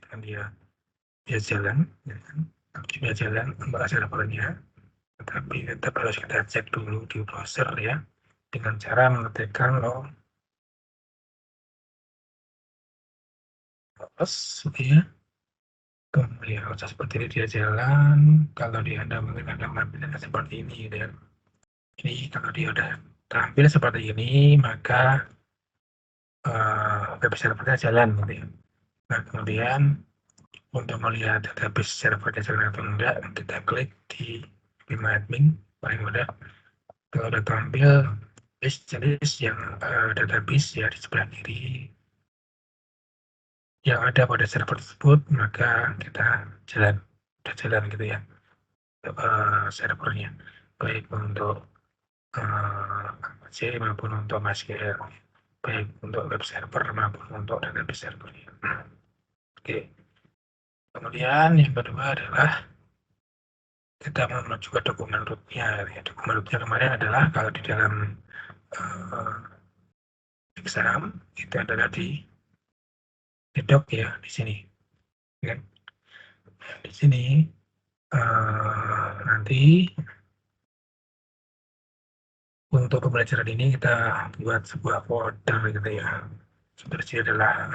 pastikan dia jalan, ya kan? Sudah jalan untuk servernya, tetapi tetap harus kita cek dulu di browser ya, dengan cara mengetikkan logos, gitu ya. Kemudian kalau seperti ini dia jalan, kalau dia Anda mungkin ada tampilan seperti ini, gitu ya. Ini kalau dia udah tampil seperti ini, maka web servernya jalan, gitu ya. Nah, kemudian untuk melihat database servernya jalan atau enggak, kita klik di Bima Admin, paling mudah. Kalau udah tampil list yang database ya di sebelah kiri yang ada pada server tersebut, maka kita udah jalan gitu ya, servernya, baik untuk C maupun untuk MySQL, baik untuk web server maupun untuk database servernya. Oke. Kemudian yang kedua adalah kita menuju ke dokumen rootnya. Ya, dokumen rootnya kemarin adalah kalau di dalam exam itu adalah di doc ya, di sini. Ya. Di sini nanti untuk pembelajaran ini kita buat sebuah folder gitu ya. Seperti adalah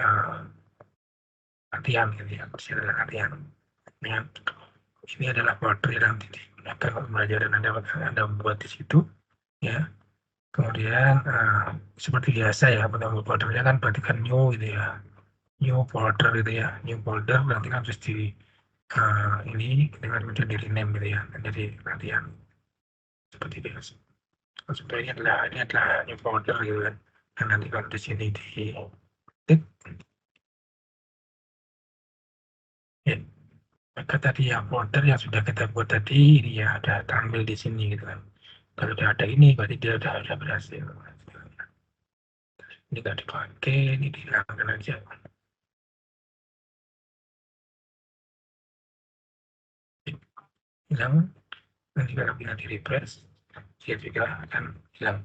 latihan gitu ya. Seperti adalah latihan. Ya. Ini adalah folder yang nanti digunakan pembelajaran Anda buat di situ ya. Kemudian seperti biasa ya, penambah foldernya kan berarti kan new gitu ya, new folder gitu ya, new folder nanti kan harus di ini dengan kemudian di rename gitu ya, jadi latihan seperti biasa. Sebenarnya ini adalah new folder gitu kan, dan nanti kalau di sini di klik ya, maka tadi yang folder yang sudah kita buat tadi ini ya ada tampil di sini gitu kan. Kalau sudah ada ini berarti dia sudah berhasil. Ini nggak dipakai, ini dihilangkan aja. Hilang, nanti kalau kita di refresh dia juga akan hilang.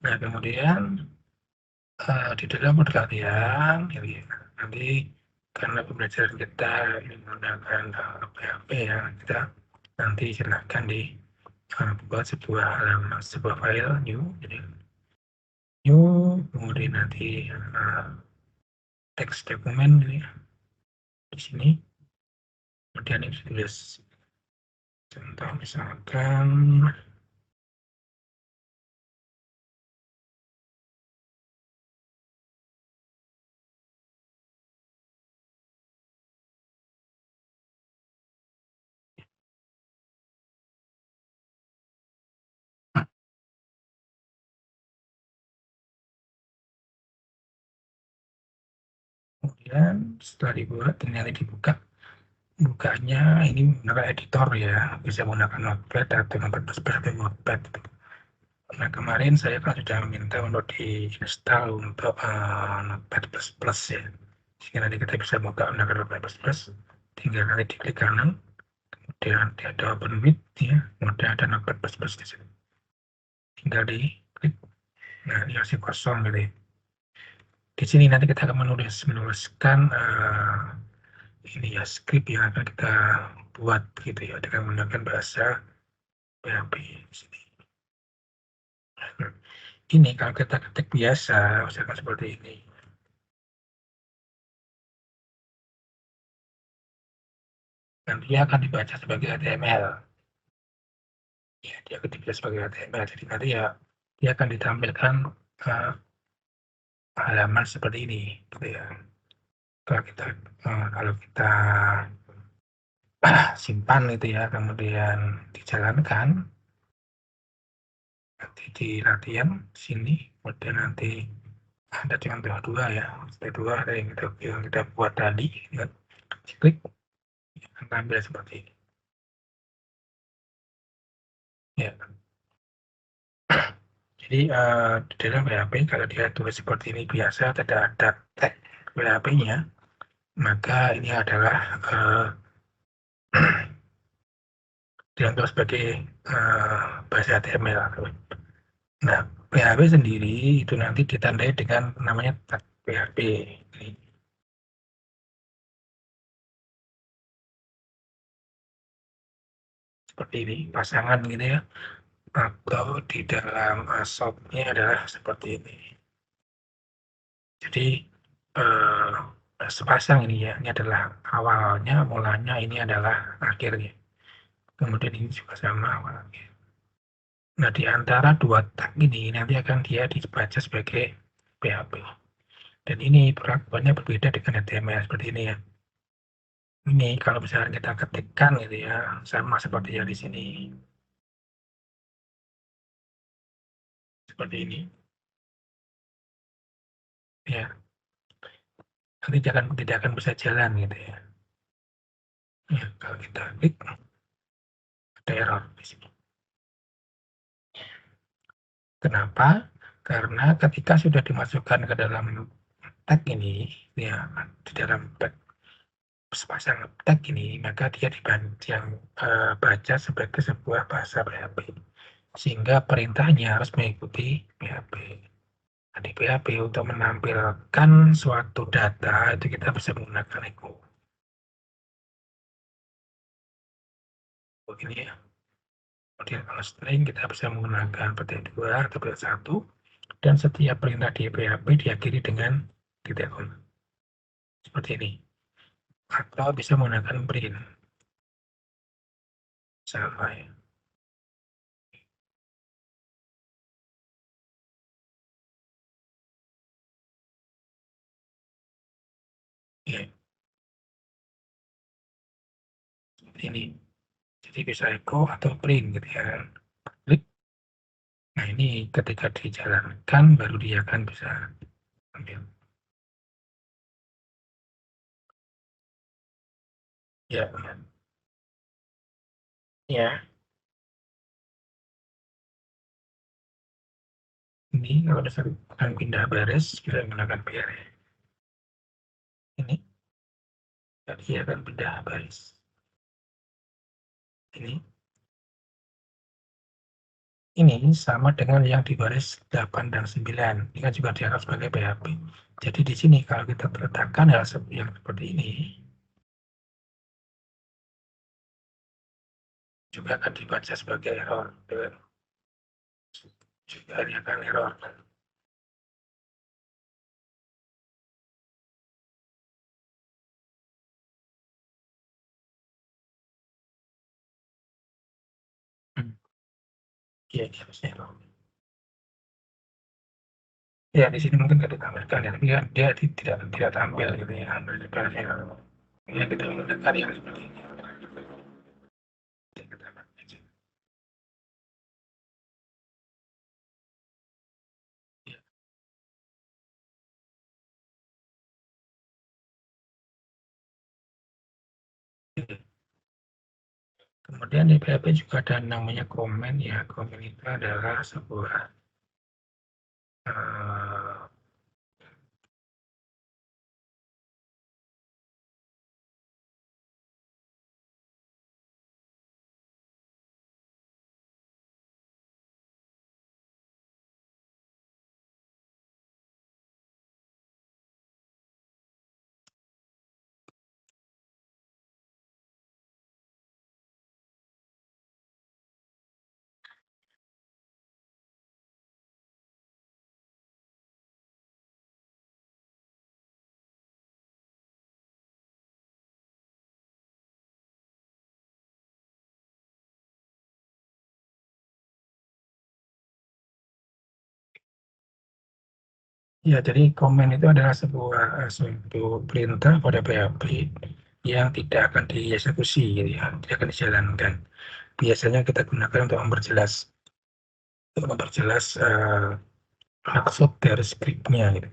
Nah kemudian di dalam latihan ya, nanti karena pembelajaran kita ini menggunakan PHP ya, kita nanti silahkan buat sebuah file new, jadi new, kemudian nanti teks dokumen ini di sini, kemudian ini tulis contoh misalkan kemudian setelah dibuat ternyata bukanya ini menggunakan editor ya, bisa menggunakan Notepad atau Notepad. Nah kemarin saya kan sudah meminta untuk diinstal untuk Notepad++ ya, sehingga nanti kita bisa buka menggunakan Notepad++, tinggal nanti diklik kanan, kemudian nanti ada open with ya, kemudian ada Notepad++ di sini, tinggal diklik. Nah ini masih kosong gitu ya. Di sini nanti kita akan menuliskan ini ya script yang akan kita buat gitu ya dengan menggunakan bahasa PHP di sini. Ini kalau kita ketik biasa, misalkan seperti ini. Dan dia akan dibaca sebagai HTML. Ya, dia akan dibaca sebagai HTML. Jadi nanti ya dia akan ditampilkan halaman seperti ini, gitu ya. Kalau kita simpan itu ya, kemudian dijalankan, nanti di latihan sini, kemudian nanti ada contoh dua ya, contoh dua ada yang kita buat tadi, ya. Klik, akan tampil seperti ini. Ya. Jadi di dalam PHP kalau dia tulis seperti ini biasa tidak ada tag PHP-nya, maka ini adalah dianggap sebagai bahasa HTML. Nah, PHP sendiri itu nanti ditandai dengan namanya tag PHP. seperti ini, pasangan gitu ya, atau di dalam shop-nya adalah seperti ini. Jadi sepasang ini ya, ini adalah awalnya, mulanya, ini adalah akhirnya. Kemudian ini juga sama awalnya. Nah, di antara dua tag ini nanti akan dia dibaca sebagai PHP. Dan ini perlakuannya berbeda dengan HTML seperti ini ya. Ini kalau misalnya kita ketikkan gitu ya, sama seperti yang di sini. Seperti ini. Ya, nanti tidak akan bisa jalan gitu ya. Ya, kalau kita klik ada error di sini. Kenapa? Karena ketika sudah dimasukkan ke dalam tag ini, ya di dalam tag sepasang tag ini, maka dia baca sebagai sebuah bahasa PHP. Sehingga perintahnya harus mengikuti PHP. Nah, di PHP untuk menampilkan suatu data itu kita bisa menggunakan echo. Begini ya. Kemudian kalau string kita bisa menggunakan petik 2 atau petik 1, dan setiap perintah di PHP diakhiri dengan titik koma. Seperti ini. Atau bisa menggunakan print. Sama ya. Ya, seperti ini. Jadi bisa echo atau print gitu ya. Klik. Nah, ini ketika dijalankan baru dia akan bisa ambil. Ya, ya. Ini kalau misalnya akan pindah baris, kita menggunakan PR. Ini, tadi akan pindah baris. Ini sama dengan yang di baris 8 dan 9. Ini kan juga dianggap sebagai PHP. Jadi di sini kalau kita letakkan hal yang seperti ini, juga akan dibaca sebagai error. Juga ini akan error. Iya, harusnya error. Ya, di sini mungkin tidak ditampilkan ya, tapi dia tidak tampil gitu ya. Ya, kita menggunakan yang seperti ini. Kemudian di PHP juga ada namanya komen ya. Komen itu adalah sebuah ya, jadi komen itu adalah suatu perintah pada PHP yang tidak akan dieksekusi, gitu ya, tidak akan dijalankan. Biasanya kita gunakan untuk memperjelas maksud dari skripnya. Gitu.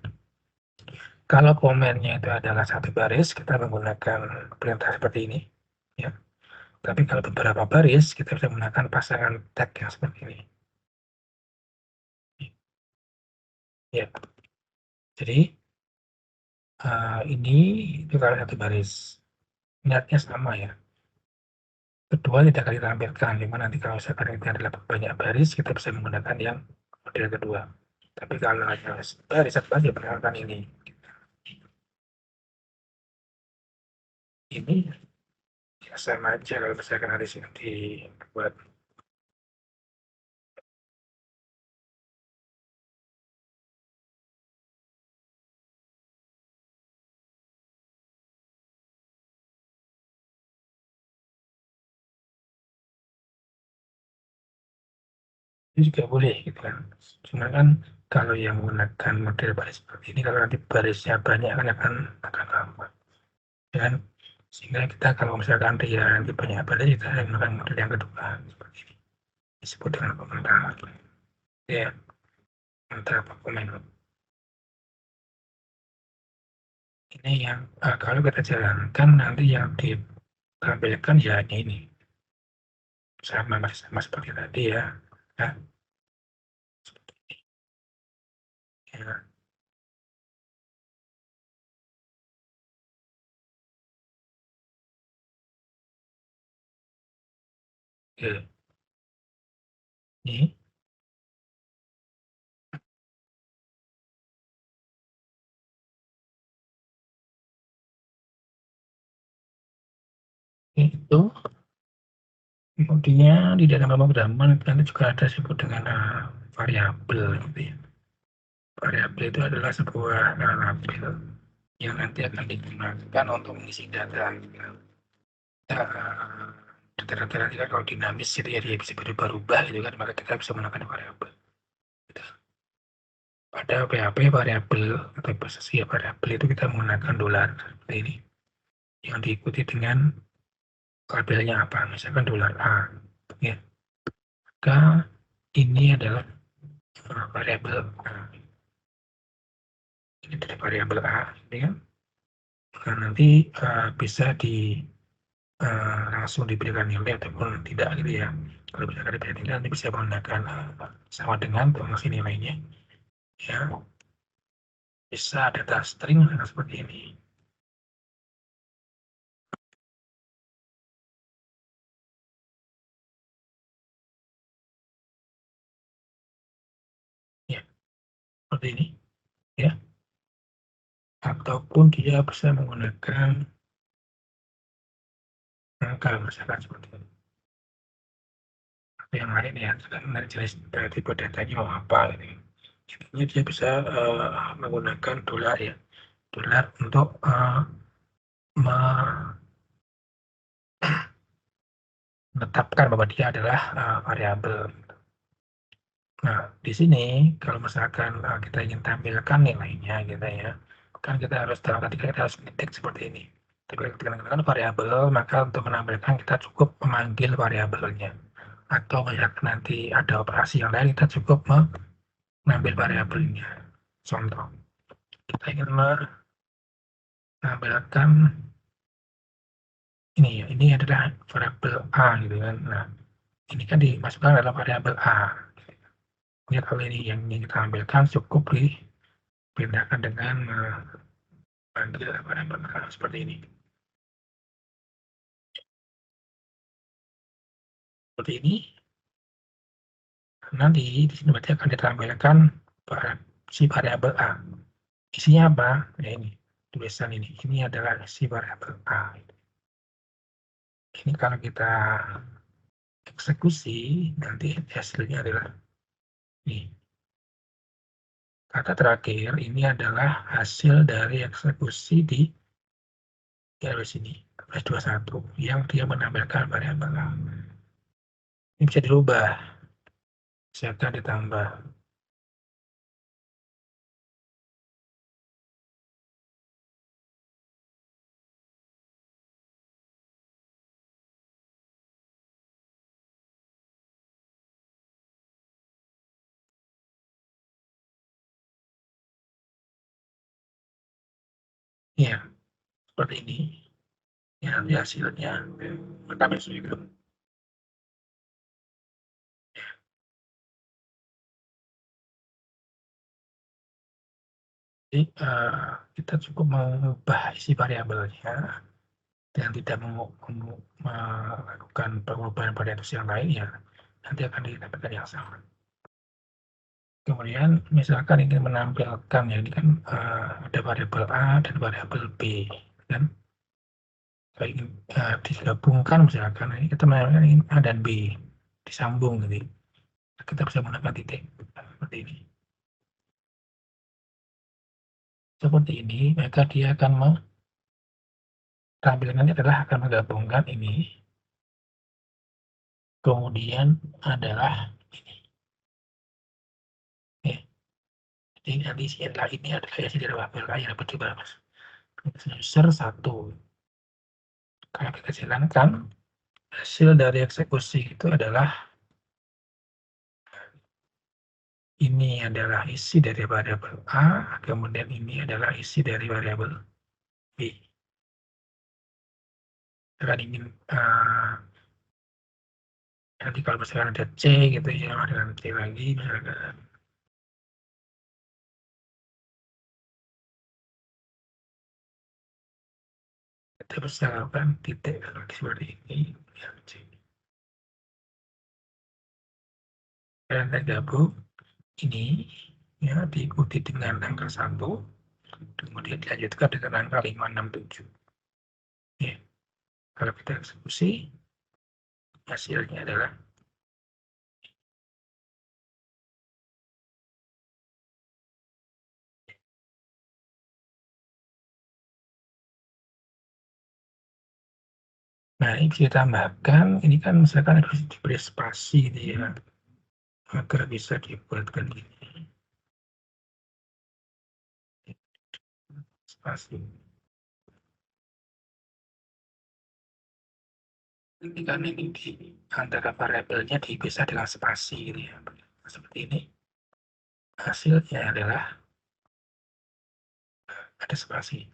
Kalau komennya itu adalah satu baris, kita menggunakan perintah seperti ini. Ya. Tapi kalau beberapa baris, kita bisa menggunakan pasangan tag yang seperti ini. Ya. Jadi ini itu kalau satu baris. Niatnya sama ya. Kedua tidak akan ditampilkan, di mana nanti kalau misalkan ini adalah banyak baris, kita bisa menggunakan yang model kedua. Tapi kalau hanya baris satu baris, ya perkenalkan ini. Ini sama aja kalau misalkan ada sini dibuat. Itu juga boleh gitu kan. Cuma kan kalau yang menggunakan model baris seperti ini, kalau nanti barisnya banyak kan akan lama. Dan sehingga kita kalau misalkan dia nanti banyak baris, kita menggunakan model yang kedua seperti ini. Disebut dengan pementaran. Ya, antara pemain. Ini yang kalau kita jalankan nanti yang ditampilkan ya ini sama masih sama seperti tadi ya. Nah, seperti ini. Ya, oke. Ini itu kemudian di dalam pemrograman nanti juga ada disebut dengan variabel gitu ya. Variabel itu adalah sebuah label yang nanti akan digunakan untuk mengisi data. Data-data nanti kan kalau dinamis itu ya dia bisa berubah-ubah gitu kan, maka kita bisa menggunakan variabel. Gitu. Pada PHP variabel atau bahasa C variabel itu kita menggunakan dolar seperti ini yang diikuti dengan labelnya apa, misalkan dolar A. Ya. Maka ini adalah variabel A. Ini dari variabel A, ini kan. Maka nanti bisa langsung diberikan nilai ataupun tidak gitu ya. Kalau misalkan diberikan nilai nanti bisa menggunakan sama dengan fungsi nilainya. Ya, bisa data string seperti ini. Ya, seperti ini. Ya, ataupun dia bisa menggunakan kalau misalkan seperti ini. Atau yang lain ya, sekarang jenis tipe datanya mau apa ini. Intinya dia bisa menggunakan dolar ya, dolar untuk menetapkan bahwa dia adalah variabel. Nah, di sini kalau misalkan kita ingin tampilkan nilainya gitu ya, kan kita harus dalam ketika kita harus mengetik seperti ini. Tapi ketika menggunakan variabel, maka untuk menampilkan kita cukup memanggil variabelnya. Atau misalkan nanti ada operasi yang lain, kita cukup mengambil variabelnya. Contoh, kita ingin menampilkan ini ya, ini adalah variabel A gitu kan. Nah, ini kan dimasukkan dalam variabel A. Ya, kalau ini yang ingin kita ambilkan cukup dipindahkan dengan memanggil variabel A seperti ini. Seperti ini. Nanti di sini berarti akan ditampilkan si variabel A. Isinya apa? Ya ini tulisan ini. Ini adalah si variabel A. Ini kalau kita eksekusi nanti hasilnya adalah ini. Kata terakhir ini adalah hasil dari eksekusi di garis ini, S21, yang dia menampilkan variabel A. Ini bisa dirubah, misalkan ditambah. Ya, seperti ini. Ya, nanti hasilnya kami sudah. Jadi kita cukup mengubah isi variabelnya dan tidak melakukan perubahan pada yang lain ya nanti akan didapatkan yang sama. Kemudian misalkan ingin menampilkan ya ini kan ada variabel A dan variabel B kan. Kalau ingin digabungkan misalkan ini kita menanyakan ingin A dan B disambung gitu. Kita bisa menggunakan titik seperti ini. Seperti ini, maka dia akan tampilannya adalah akan menggabungkan ini. Kemudian adalah ini. Ya. Jadi nanti setelah ini adalah isi dari wabel yang dapat dibahas. User 1. Kalau kita jalankan, hasil dari eksekusi itu adalah ini adalah isi dari variabel A, kemudian ini adalah isi dari variabel B. Kita ingin nanti kalau misalkan ada C gitu ya, ada C lagi misalkan. Kita bisa lakukan titik seperti ini. Ya, C. Dan kita gabung ini ya diikuti dengan angka 1, kemudian dilanjutkan dengan angka 567. Ya. Kalau kita eksekusi, hasilnya adalah nah ini bisa ditambahkan, ini kan misalkan harus diberi spasi gitu ya, agar bisa dibuatkan ini spasi. Ini kan ini di antara variabelnya dipisah dengan spasi gitu ya, seperti ini. Hasilnya adalah ada spasi.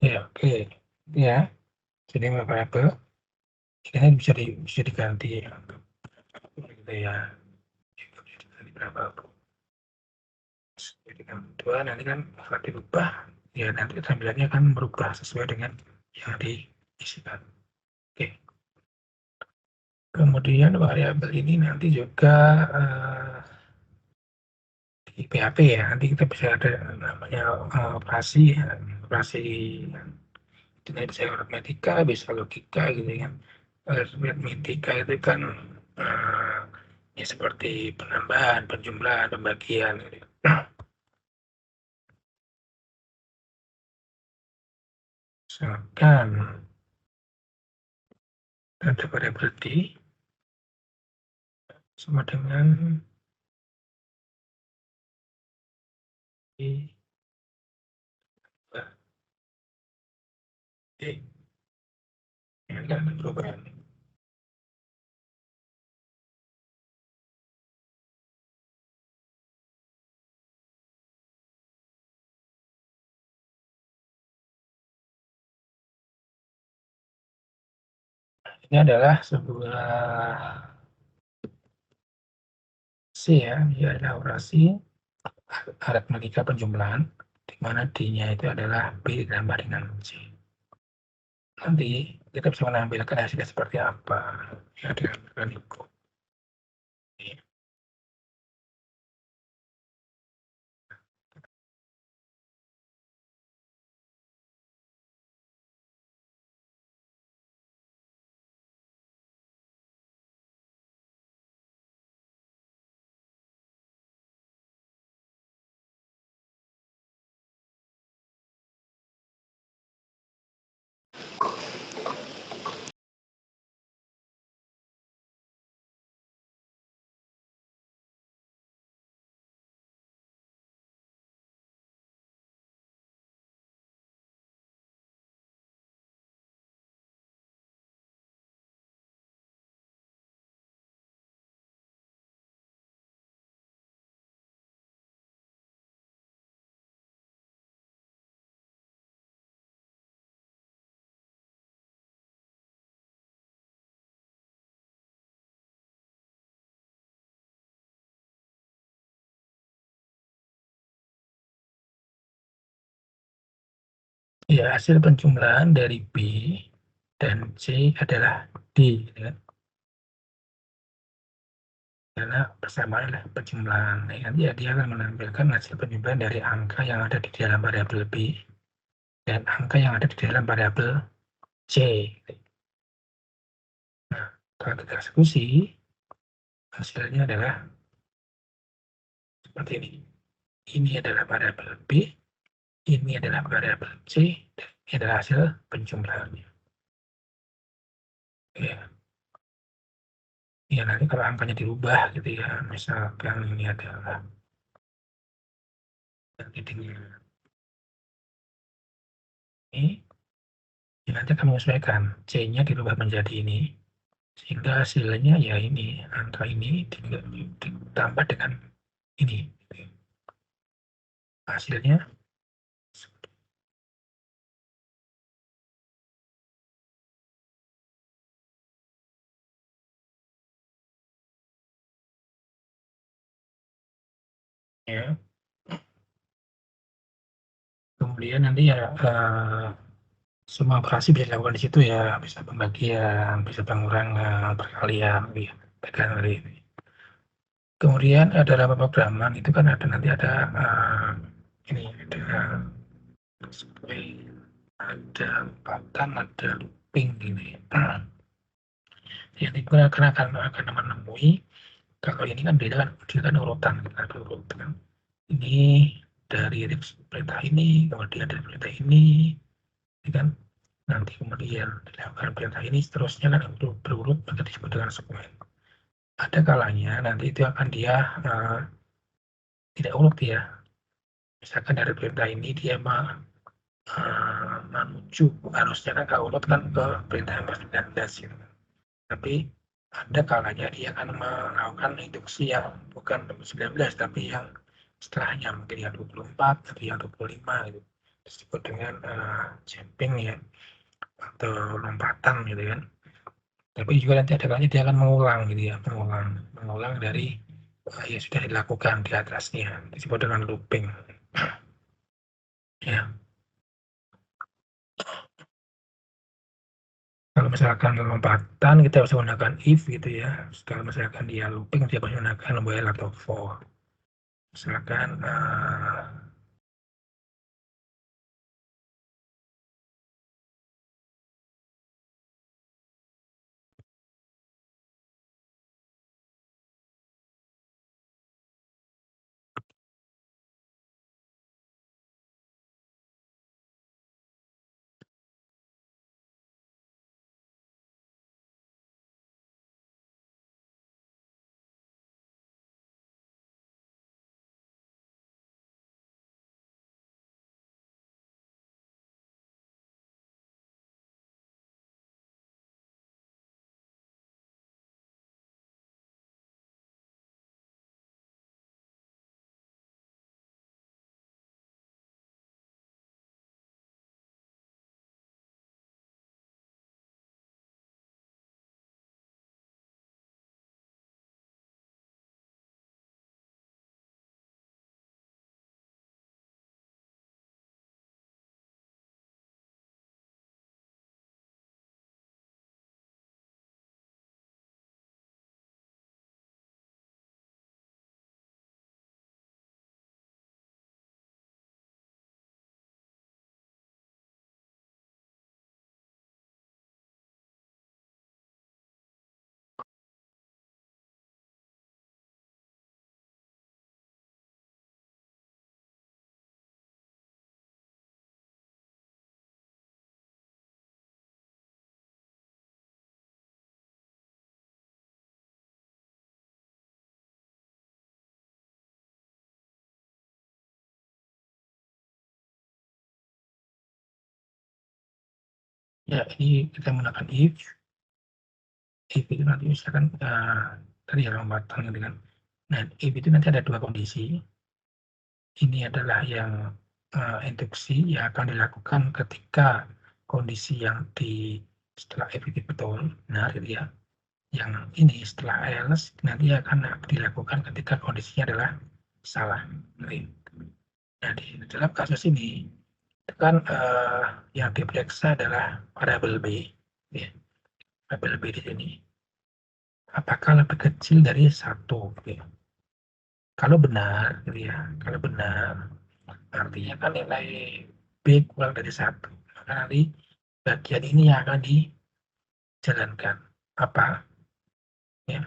Ya, oke. Ya, jadi variabel ini bisa diganti ya, gitu ya. Bisa diganti berapa? Jadi kan dua nanti kan akan dirubah, ya nanti tampilannya akan berubah sesuai dengan yang diisikan. Oke. Kemudian variabel ini nanti juga di PHP ya, nanti kita bisa ada namanya operasi, operasi ini bisa aritmetika, bisa logika gitu kan. Aritmetika itu kan ya seperti penambahan, penjumlahan, pembagian. Gitu. Misalkan ada variabel D sama dengan D, D, ya kan perubahan. Ini adalah sebuah C ya, ini adalah operasi aritmetika penjumlahan, di mana D-nya itu adalah B ditambah dengan C. Nanti kita bisa menampilkan hasilnya seperti apa ya dengan mekaniku. Ya, hasil penjumlahan dari B dan C adalah D, gitu kan. Karena persamaan adalah penjumlahan. Nah, nanti ya dia akan menampilkan hasil penjumlahan dari angka yang ada di dalam variabel B dan angka yang ada di dalam variabel C. Nah, kalau kita eksekusi, hasilnya adalah seperti ini. Ini adalah variabel B, ini adalah variabel C, dan ini adalah hasil penjumlahannya. Ya, ya nanti kalau angkanya dirubah gitu ya, misalkan ini adalah titiknya ini, ya nanti akan menyesuaikan. C-nya dirubah menjadi ini, sehingga hasilnya ya ini, angka ini ditambah dengan ini. Hasilnya ya. Kemudian nanti ya semua operasi bisa dilakukan di situ ya, bisa pembagian, bisa pengurangan, perkalian, ya, tekan dari ini. Kemudian dalam pemrograman itu kan ada nanti ada ini ada lompatan, ada looping gini. Yang digunakan akan menemui kalau ini kan beda kan, dia kan urutan, ada urutan. Ini dari perintah ini, kemudian dari perintah ini, kan nanti kemudian dilakukan perintah ini seterusnya kan berurut maka disebut dengan segmen. Ada kalanya nanti itu akan dia tidak urut ya. Misalkan dari perintah ini dia menuju harusnya kan kalau urut kan ke perintah yang ke-19 gitu. Tapi ada kalanya dia akan melakukan induksi yang bukan 19 tapi yang setelahnya mungkin yang 24 atau yang 25 gitu. Disebut dengan jumping ya atau lompatan gitu kan. Tapi juga nanti ada kalanya dia akan mengulang gitu ya, mengulang dari yang sudah dilakukan di atasnya, disebut dengan looping. Ya, kalau misalkan lompatan kita bisa menggunakan if gitu ya. Kalau misalkan dia looping dia bisa menggunakan while atau for. Misalkan ya ini kita menggunakan if itu nanti misalkan tadi ya lompatan dengan. Nah, if itu nanti ada dua kondisi. Ini adalah yang induksi yang akan dilakukan ketika kondisi yang setelah if itu betul, benar gitu ya. Yang ini setelah else nanti akan dilakukan ketika kondisinya adalah salah. Nah, di dalam kasus ini itu kan yang diperiksa adalah variabel B. ya, lebih di sini. Apakah lebih kecil dari 1? Gitu ya. Kalau benar, gitu ya, kalau benar, artinya kan nilai B kurang dari 1. Maka nanti bagian ini yang akan dijalankan. Apa? Ya.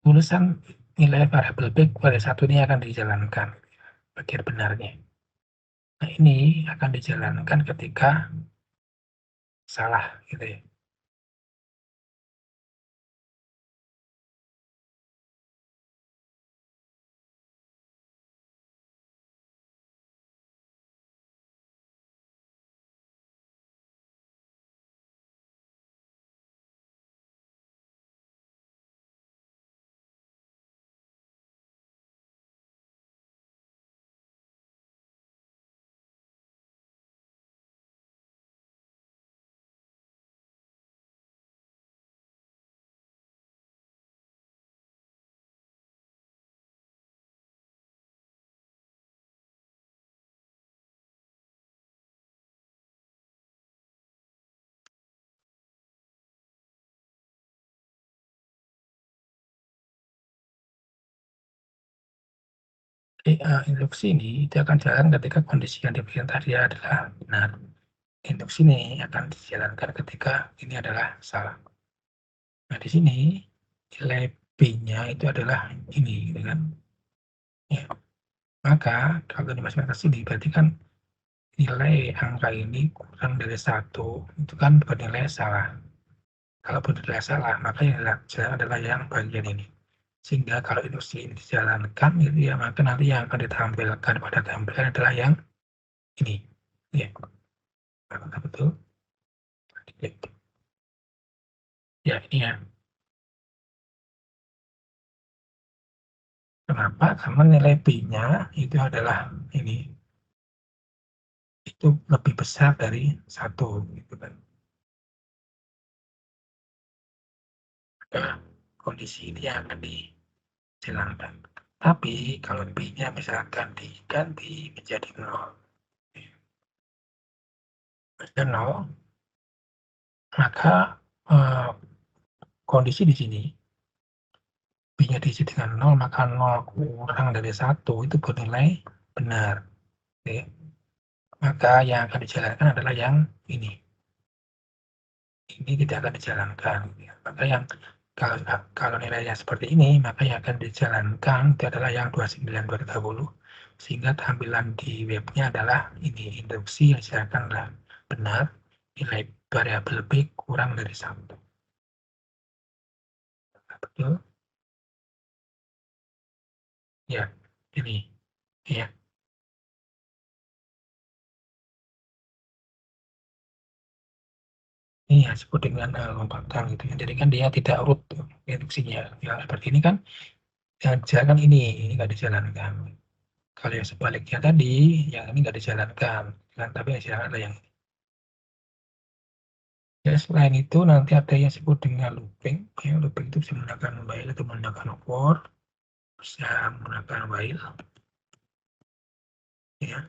Tulisan nilai variabel B kurang dari 1 ini akan dijalankan. Bagian benarnya. Nah, ini akan dijalankan ketika salah, gitu ya. Induksi ini itu akan jalan ketika kondisi yang diberikan tadi adalah benar. Induksi ini akan dijalankan ketika ini adalah salah. Nah, di sini nilai B-nya itu adalah ini, gitu kan. Ya. Maka kalau dimasukkan ke sini berarti kan nilai angka ini kurang dari 1 itu kan bernilai salah. Kalau bernilai salah, maka yang jalan adalah yang bagian ini. Sehingga kalau induksi ini dijalankan, gitu ya, maka nanti yang akan ditampilkan pada tampilan adalah yang ini. Ya, apakah betul? Ya, ya ini ya. Kenapa? Karena nilai B-nya itu adalah ini. Itu lebih besar dari 1, gitu kan. Maka kondisi ini yang akan dijalankan. Tapi kalau B-nya misalkan diganti menjadi 0, maka eh, kondisi di sini B-nya diisi dengan 0, maka 0 kurang dari 1 itu bernilai benar. Oke. Maka yang akan dijalankan adalah yang ini. Ini tidak akan dijalankan. Maka yang kalau nilainya seperti ini, maka yang akan dijalankan itu adalah yang 29, 230. Sehingga tampilan di webnya adalah ini, induksi yang dijalankan adalah benar, nilai variabel B kurang dari 1. Betul? Ya, ini. Ya, ini yang disebut dengan lompatan gitu ya. Jadi kan dia tidak urut induksinya. Ya, seperti ini kan, yang dijalankan ini nggak dijalankan. Kalau yang sebaliknya tadi, yang ini nggak dijalankan, kan? Tapi yang dijalankan adalah yang ini. Ya, selain itu nanti ada yang disebut dengan looping. Ya, looping itu bisa menggunakan while atau menggunakan for, bisa menggunakan while. Ya.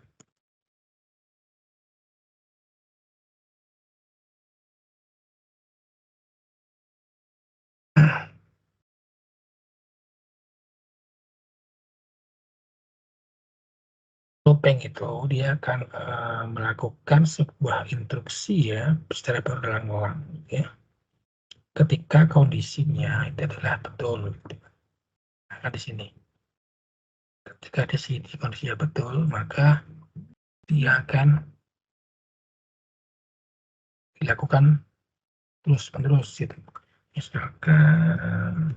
Looping itu dia akan melakukan sebuah instruksi ya secara berulang-ulang ya. Ketika kondisinya itu adalah betul. Maka di sini, ketika di sini kondisinya betul, maka dia akan dilakukan terus-menerus gitu. Misalkan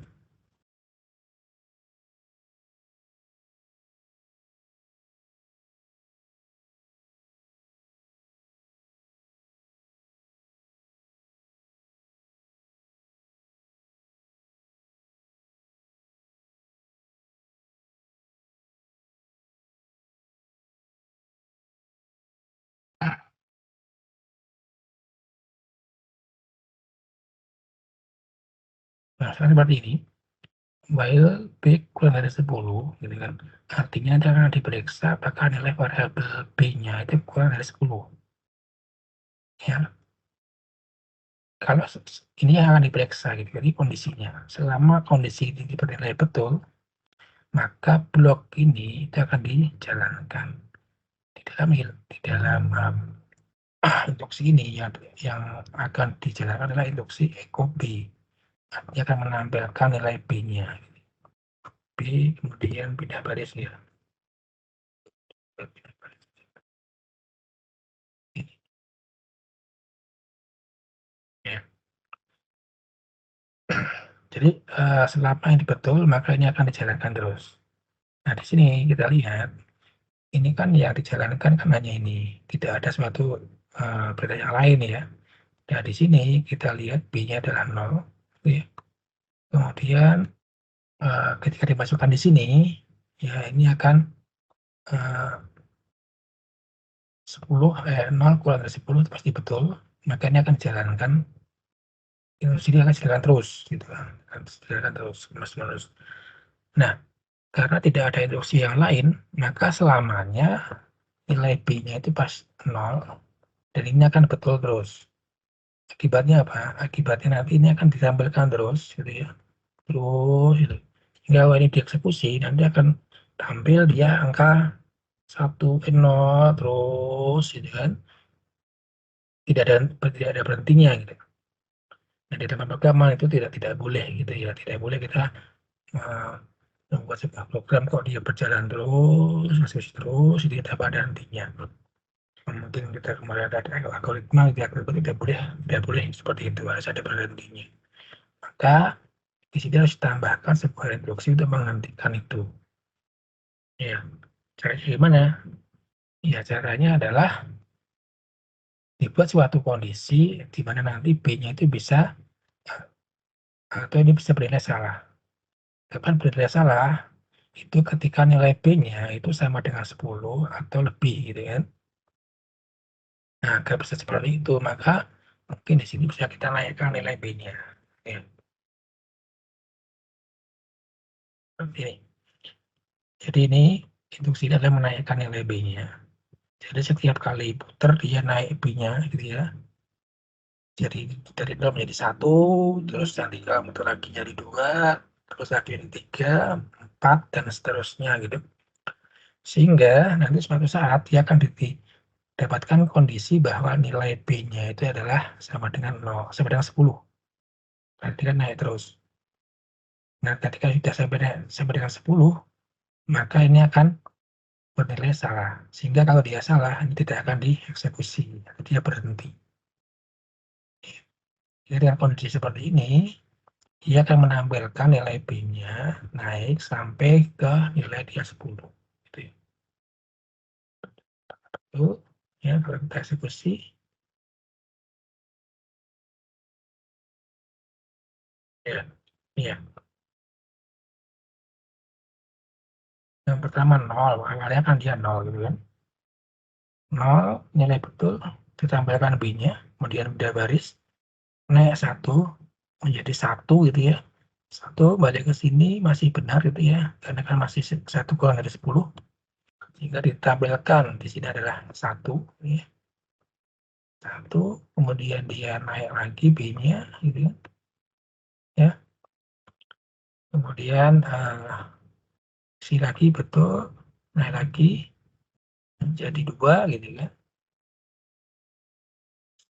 nah, seperti ini. while B kurang dari 10, gitu kan. Artinya nanti akan diperiksa apakah nilai variabel B-nya itu kurang dari 10. Ya, kalau ini yang akan diperiksa gitu. Jadi kondisinya, selama kondisi ini bernilai betul, maka blok ini itu akan dijalankan di dalam induksi ini yang akan dijalankan adalah induksi Eko B. Artinya akan menampilkan nilai B-nya. B kemudian pindah baris ya. Ya. Jadi selama ini betul maka ini akan dijalankan terus. Nah di sini kita lihat ini kan yang dijalankan kan hanya ini, tidak ada suatu berita yang lain ya. Nah di sini kita lihat B-nya adalah 0, ya. Kemudian ketika dimasukkan di sini, ya ini akan 0 kurang dari 10 itu pasti betul, maka ini akan dijalankan, ini akan dijalankan terus, gitu kan, akan dijalankan terus, terus. Nah, karena tidak ada instruksi yang lain, maka selamanya nilai B-nya itu pas 0, dan ini akan betul terus. Akibatnya apa? Akibatnya nanti ini akan ditampilkan terus, gitu ya. Terus, gitu. Hingga kalau ini dieksekusi, nanti akan tampil dia angka 1, 0, terus, gitu kan. Tidak ada berhentinya, gitu. Nah, di dalam rekaman itu tidak boleh, gitu ya. Tidak boleh kita membuat sebuah program kok dia berjalan terus, masih terus, tidak ada hentinya. Mungkin kita kemarin ada algoritma, tidak boleh seperti itu, harus ada berhentinya. Maka di sini harus ditambahkan sebuah instruksi untuk menghentikan itu. Ya, caranya gimana? Ya, caranya adalah dibuat suatu kondisi di mana nanti B-nya itu bisa atau ini bisa bernilai salah. Kapan bernilai salah? Itu ketika nilai B-nya itu sama dengan 10 atau lebih gitu kan. Nah, agar bisa seperti itu, maka mungkin di sini bisa kita naikkan nilai B-nya. Ya, seperti ini. Jadi ini induksi adalah menaikkan nilai B-nya. Jadi setiap kali putar dia naik B-nya gitu ya. Jadi dari 0 menjadi 1, terus nanti kalau muter lagi jadi 2, terus lagi jadi 3, 4, dan seterusnya gitu. Sehingga nanti suatu saat dia akan dapatkan kondisi bahwa nilai B-nya itu adalah sama dengan 0, sama dengan 10. Berarti kan naik terus. Nah, ketika sudah sampai dengan 10, maka ini akan bernilai salah. Sehingga kalau dia salah, ini tidak akan dieksekusi, dia berhenti. Jadi dengan kondisi seperti ini, dia akan menampilkan nilai B-nya naik sampai ke nilai dia 10. Gitu ya. Itu ya kalau kita eksekusi, ya, ya. Yang pertama 0, awalnya kan dia 0 gitu kan. 0 nilai betul, ditampilkan B-nya, kemudian beda baris, naik 1 menjadi 1 gitu ya. 1 balik ke sini masih benar gitu ya, karena kan masih 1 kurang dari 10, sehingga ditampilkan di sini adalah 1 ya. 1, kemudian dia naik lagi B-nya gitu ya. Ya, kemudian isi lagi betul, naik lagi menjadi 2 gitu kan.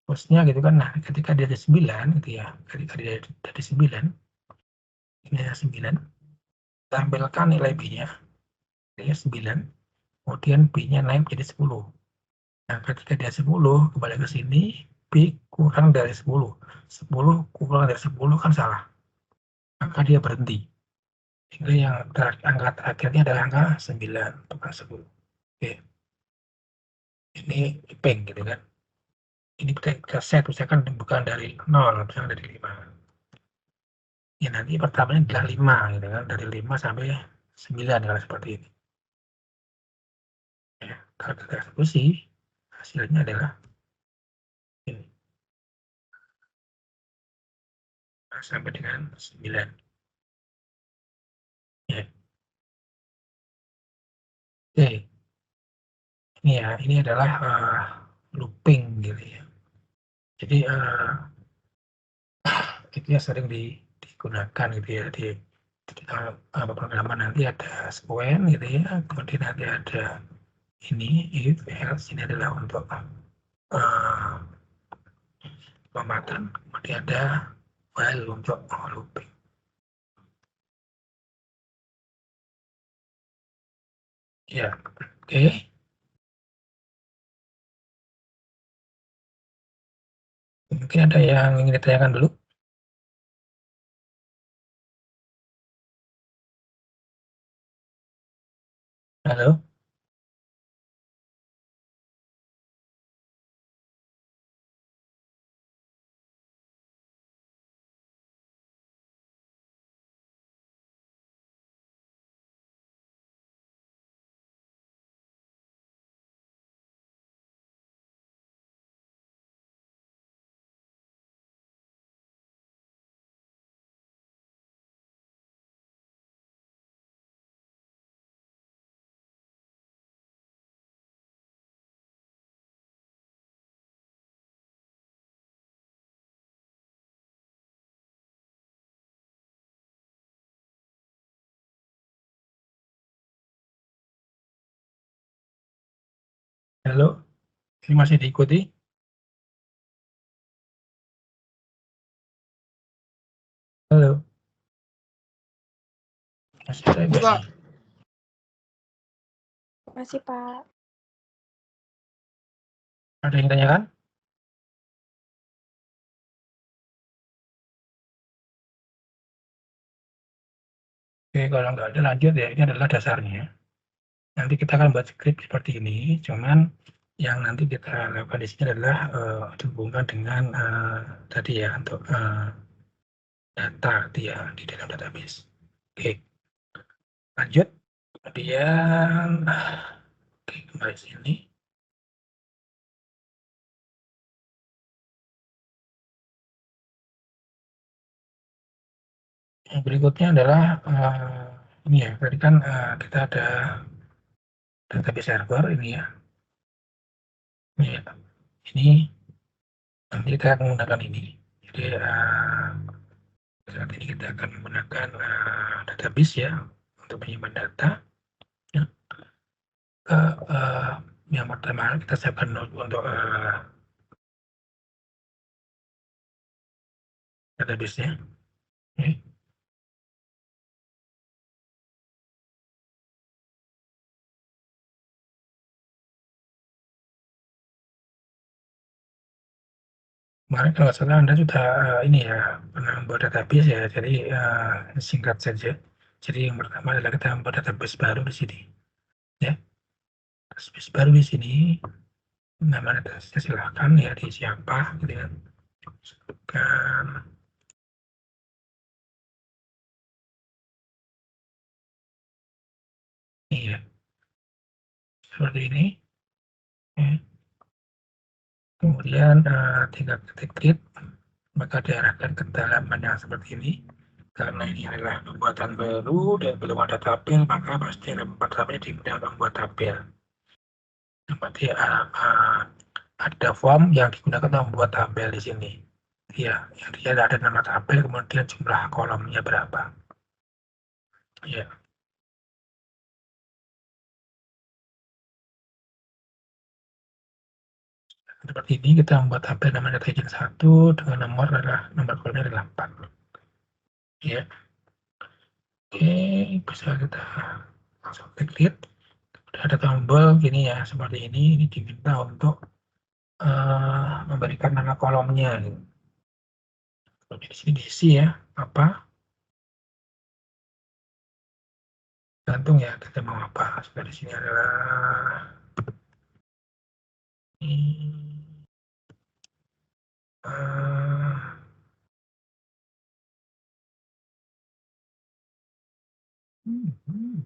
Terusnya gitu kan. Nah, ketika dia ada 9 gitu ya, ketika dia ada 9, ini ada 9, tampilkan nilai B-nya, dia 9, kemudian B-nya naik menjadi 10. Nah, ketika dia 10, kembali ke sini, B kurang dari 10. 10 kurang dari 10 kan salah, maka dia berhenti. Sehingga yang angka terakhirnya adalah angka 9, bukan 10. Oke, ini peng gitu kan. Ini kita set, misalkan bukan dari 0, misalkan dari 5. Ya nanti pertamanya adalah 5 gitu kan, dari 5 sampai 9 kalau seperti ini. Ya, kalau kita eksekusi, hasilnya adalah ini, sampai dengan 9. Oke, ini adalah looping gitu ya. Jadi itu ya sering digunakan gitu ya di pemrograman. Nanti ada squen gitu ya, kemudian nanti ada ini if else, ini adalah untuk lompatan, kemudian ada while untuk looping. Ya, oke. Mungkin ada yang ingin ditanyakan dulu? Halo? Halo? Ini masih diikuti? Halo? Masih ada nggak Enggak. nih? Masih, Pak. Ada yang ditanyakan? Oke, kalau nggak ada lanjut ya, ini adalah dasarnya. Nanti kita akan buat script seperti ini, cuman yang nanti kita lakukan di sini adalah dihubungkan dengan tadi ya, untuk data dia di dalam database. Oke, lanjut. Kemudian, oke, kembali sini. Yang berikutnya adalah ini ya, tadi kan kita ada database server ini ya. Ini ya, ini nanti kita akan menggunakan ini. Jadi saat ini kita akan menggunakan database ya untuk menyimpan data. Ya, ke yang pertama kita siapkan node untuk database-nya. Oke. Kemarin kalau nggak salah Anda sudah ini ya, pernah membuat database ya, jadi singkat saja. Jadi yang pertama adalah kita membuat database baru di sini. Ya, database baru di sini, nama database silahkan ya diisi apa, gitu ya. Sebutkan, iya, seperti ini. Ya. Kemudian tinggal ketik create, maka diarahkan ke halaman yang seperti ini. Karena ini adalah pembuatan baru dan belum ada tabel, maka pasti ada membuat tabel di bidang membuat tabel. Seperti ada form yang digunakan untuk membuat tabel di sini. Ya, yang dia ada nama tabel, kemudian jumlah kolomnya berapa. Ya, seperti ini kita membuat tabel namanya region 1 dengan nomor adalah nomor kolomnya adalah 4. Ya, oke, bisa kita langsung klik lihat. Ada tombol gini ya, seperti ini diminta untuk memberikan nama kolomnya. Gitu. Di sini diisi ya, apa? Gantung ya, kita mau apa. Di sini adalah ini, hmm.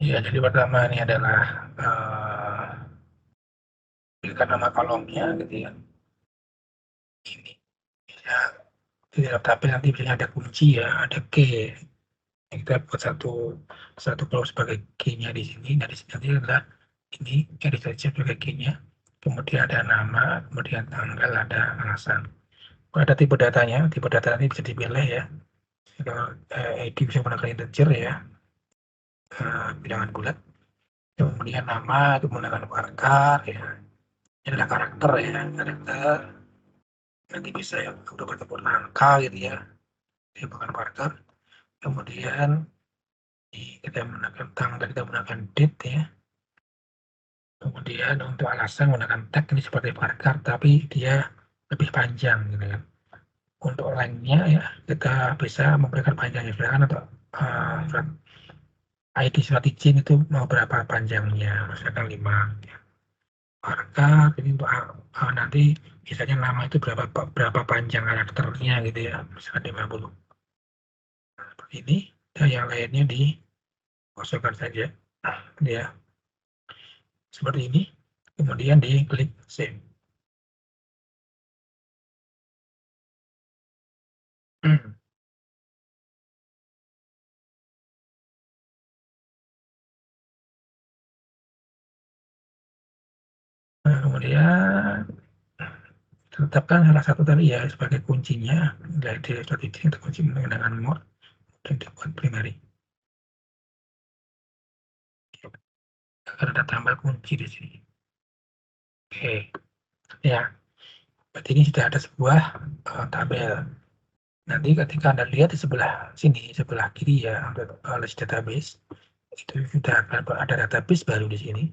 Ya, jadi pertama ini adalah berikan nama kolomnya gitu ya. Ini ya, di dalam tabel nanti biasanya ada kunci ya, ada key. Kita buat satu kolom sebagai key-nya di sini. Nah, di sini nanti adalah ini yang dicatat sebagai key-nya. Kemudian ada nama, kemudian tanggal, ada alasan. Kalau ada tipe data ini bisa dipilih ya. Kalau ID bisa menggunakan integer ya, bilangan bulat. Kemudian nama itu menggunakan varchar ya. Ini adalah karakter ya, karakter. Nanti bisa ya udah bertemu angka gitu ya. Ini bukan varchar. Kemudian kita menggunakan tanggal, kita menggunakan date ya. Kemudian untuk alasan menggunakan tag ini seperti varchar, tapi dia lebih panjang gitu ya. Untuk lengthnya ya kita bisa memberikan panjangnya. Misalkan untuk surat ID surat izin itu mau berapa panjangnya, misalkan 5 ya. Varchar ini untuk nanti misalnya nama itu berapa panjang karakternya gitu ya, misalkan 50. Nah, seperti ini. Dan yang lainnya dikosongkan saja ya, seperti ini. Kemudian diklik save. Nah, kemudian tetapkan salah satu tadi ya sebagai kuncinya dari strategi untuk kunci menggunakan more dan dibuat primary. Akan ada tambah kunci di sini. Oke, ya. Berarti ini sudah ada sebuah tabel. Nanti ketika Anda lihat di sebelah sini, sebelah kiri ya, list database, itu sudah ada database baru di sini.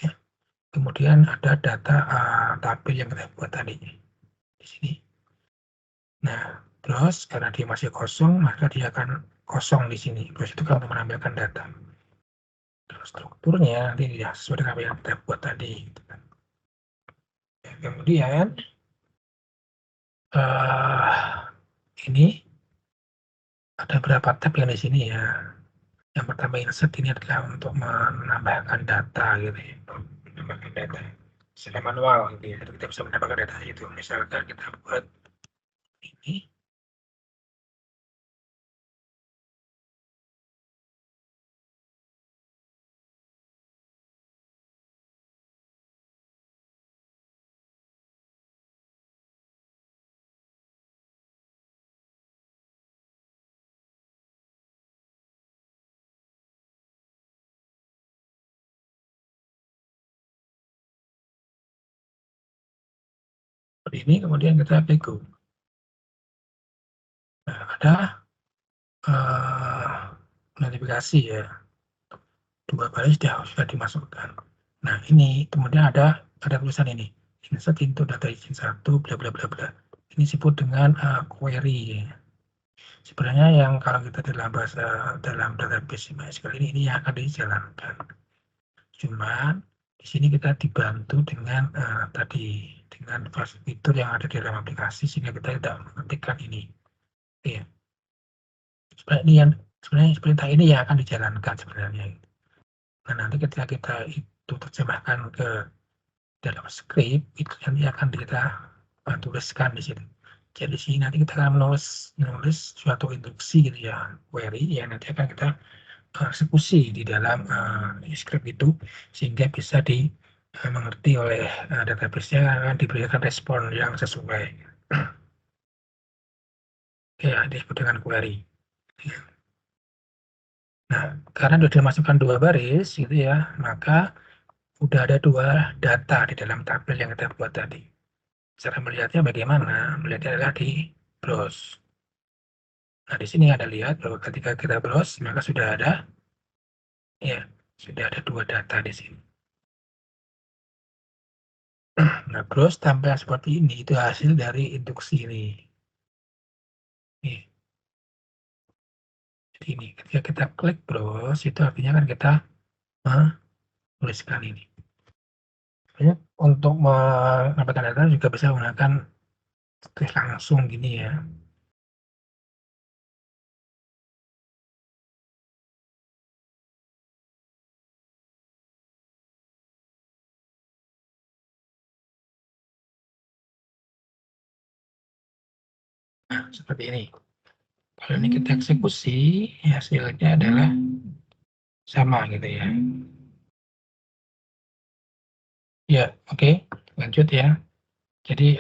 Ya. Kemudian ada data tabel yang kita buat tadi di sini. Nah, terus karena dia masih kosong, maka dia akan kosong di sini. Terus itu kalau menambahkan data. Terus strukturnya nanti ya sesuai dengan apa yang kita buat tadi. Gitu kan. Ya, kemudian ini ada berapa tab yang di sini ya. Yang pertama insert ini adalah untuk menambahkan data gitu ya. Menambahkan data secara manual gitu ya. Kita bisa menambahkan data itu. Misalkan kita buat ini. Seperti ini kemudian kita klik go. Nah, ada notifikasi ya. 2 baris sudah dimasukkan. Nah, ini kemudian ada tulisan ini. Insert into data izin 1 bla bla bla bla. Ini disebut dengan query. Sebenarnya yang kalau kita dalam database MySQL ini yang akan dijalankan. Cuman di sini kita dibantu dengan tadi dengan fitur yang ada di dalam aplikasi sehingga kita tidak mengetikkan ini. Ya. Sebenarnya perintah ini yang akan dijalankan sebenarnya. Nah, nanti ketika kita itu terjemahkan ke dalam script, itu nanti akan kita tuliskan di situ. Jadi di sini nanti kita akan menulis suatu instruksi gitu ya, query yang nanti akan kita eksekusi di dalam script itu sehingga bisa dimengerti oleh database-nya, akan diberikan respon yang sesuai. Ya, disebut dengan query. Nah, karena sudah dimasukkan 2 baris gitu ya, maka udah ada 2 data di dalam tabel yang kita buat tadi. Cara melihatnya bagaimana? Melihatnya adalah di browse. Nah, di sini ada lihat bahwa ketika kita browse, maka sudah ada, ya, sudah ada 2 data di sini. Nah, browse tampil seperti ini, itu hasil dari induksi ini. Nih, jadi ini, ketika kita klik browse, itu artinya kan kita menuliskan ini. Untuk mendapatkan data juga bisa menggunakan klik langsung gini ya. Nah, seperti ini. Kalau ini kita eksekusi, hasilnya adalah sama gitu ya. Ya, oke, lanjut ya. Jadi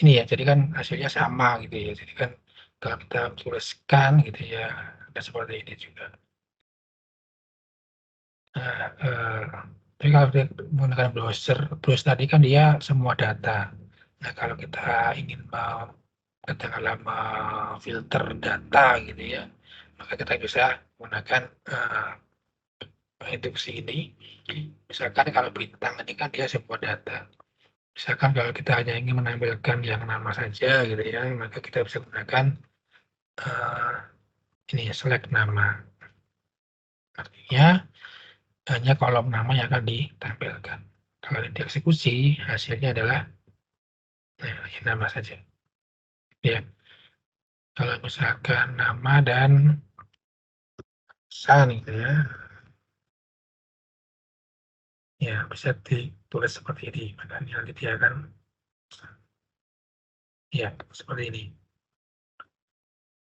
ini ya, jadi kan hasilnya sama gitu ya. Jadi kan kalau kita tuliskan gitu ya, ada seperti ini juga. Nah, tapi kalau dia menggunakan browser, browser tadi kan dia semua data. Nah, kalau kita ingin katakanlah filter data gitu ya, maka kita bisa menggunakan induksi ini. Misalkan kalau bintang ini kan dia semua data. Misalkan kalau kita hanya ingin menampilkan yang nama saja gitu ya, maka kita bisa gunakan uh, ini select nama. Artinya hanya kolom nama yang akan ditampilkan. Kalau dieksekusi, hasilnya adalah nama saja. Ya, kalau misalkan nama dan san gitu ya, ya bisa ditulis seperti ini. Makanya nanti dia akan ya seperti ini.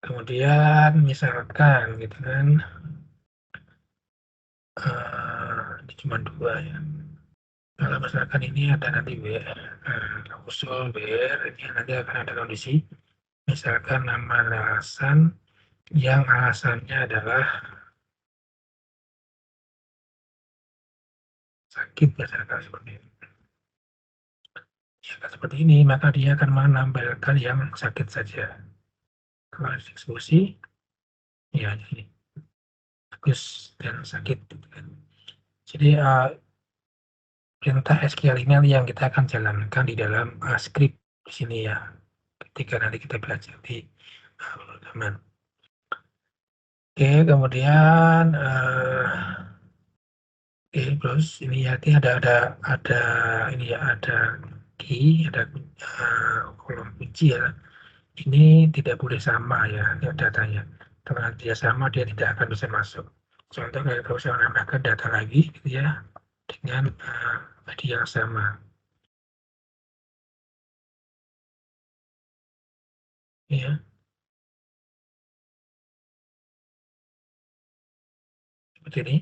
Kemudian misalkan gitu kan, ini cuma dua ya. Kalau misalkan ini ada nanti usul BR, ini nanti akan ada kondisi. Misalkan nama alasan yang alasannya adalah sakit misalkan seperti ini. Ya, seperti ini, maka dia akan menampilkan yang sakit saja. Kalau diskusi, ya ini bagus dan sakit. Gitu kan. Jadi perintah SQL ini yang kita akan jalankan di dalam script di sini ya. Ketika nanti kita belajar di teman. Oke, kemudian oke, terus ini ya ada ini ya ada key, ada kolom kunci ya. Ini tidak boleh sama ya datanya. Kalau dia sama dia tidak akan bisa masuk. Contoh kayak kalau saya menambahkan data lagi gitu ya dengan ID yang sama. Ya, seperti ini.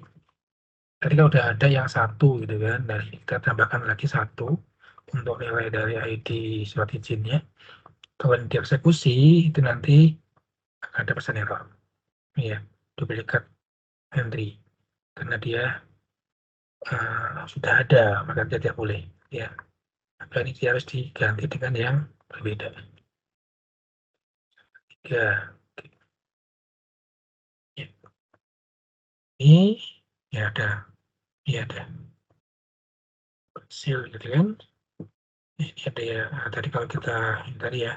Tadi kalau udah ada yang satu gitu kan, dari kita tambahkan lagi satu untuk nilai dari ID surat izinnya. Kalau dieksekusi itu nanti ada pesan error. Ya, duplikat entry karena dia sudah ada, maka dia tidak boleh. Ya, maka ini dia harus diganti dengan yang berbeda. Ya, ya. Ini ya ada, ya ada seal gitu kan. Ini ada ya. Nah, tadi kalau kita ini tadi ya.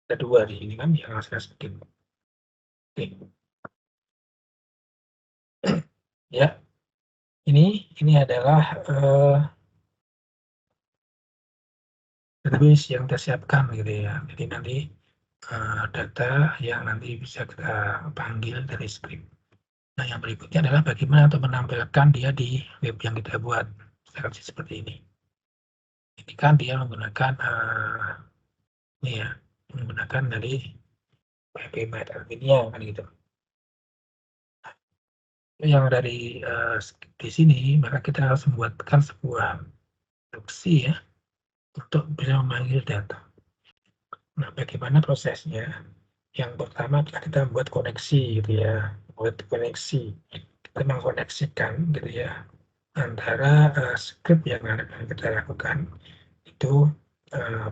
Ada dua di sini kan yang hasilnya sedikit. Oke. Ya, ini adalah database yang kita siapkan gitu ya. Jadi nanti data yang nanti bisa kita panggil dari script. Nah, yang berikutnya adalah bagaimana untuk menampilkan dia di web yang kita buat. Seperti ini. Ini kan dia menggunakan ini ya, menggunakan dari PHP MyAdmin-nya kan gitu. Yang dari di sini, maka kita harus membuatkan sebuah opsi ya untuk bisa memanggil data. Nah, bagaimana prosesnya? Yang pertama adalah kita membuat koneksi gitu ya, buat koneksi. Kita mengkoneksikan gitu ya antara script yang akan kita lakukan itu uh,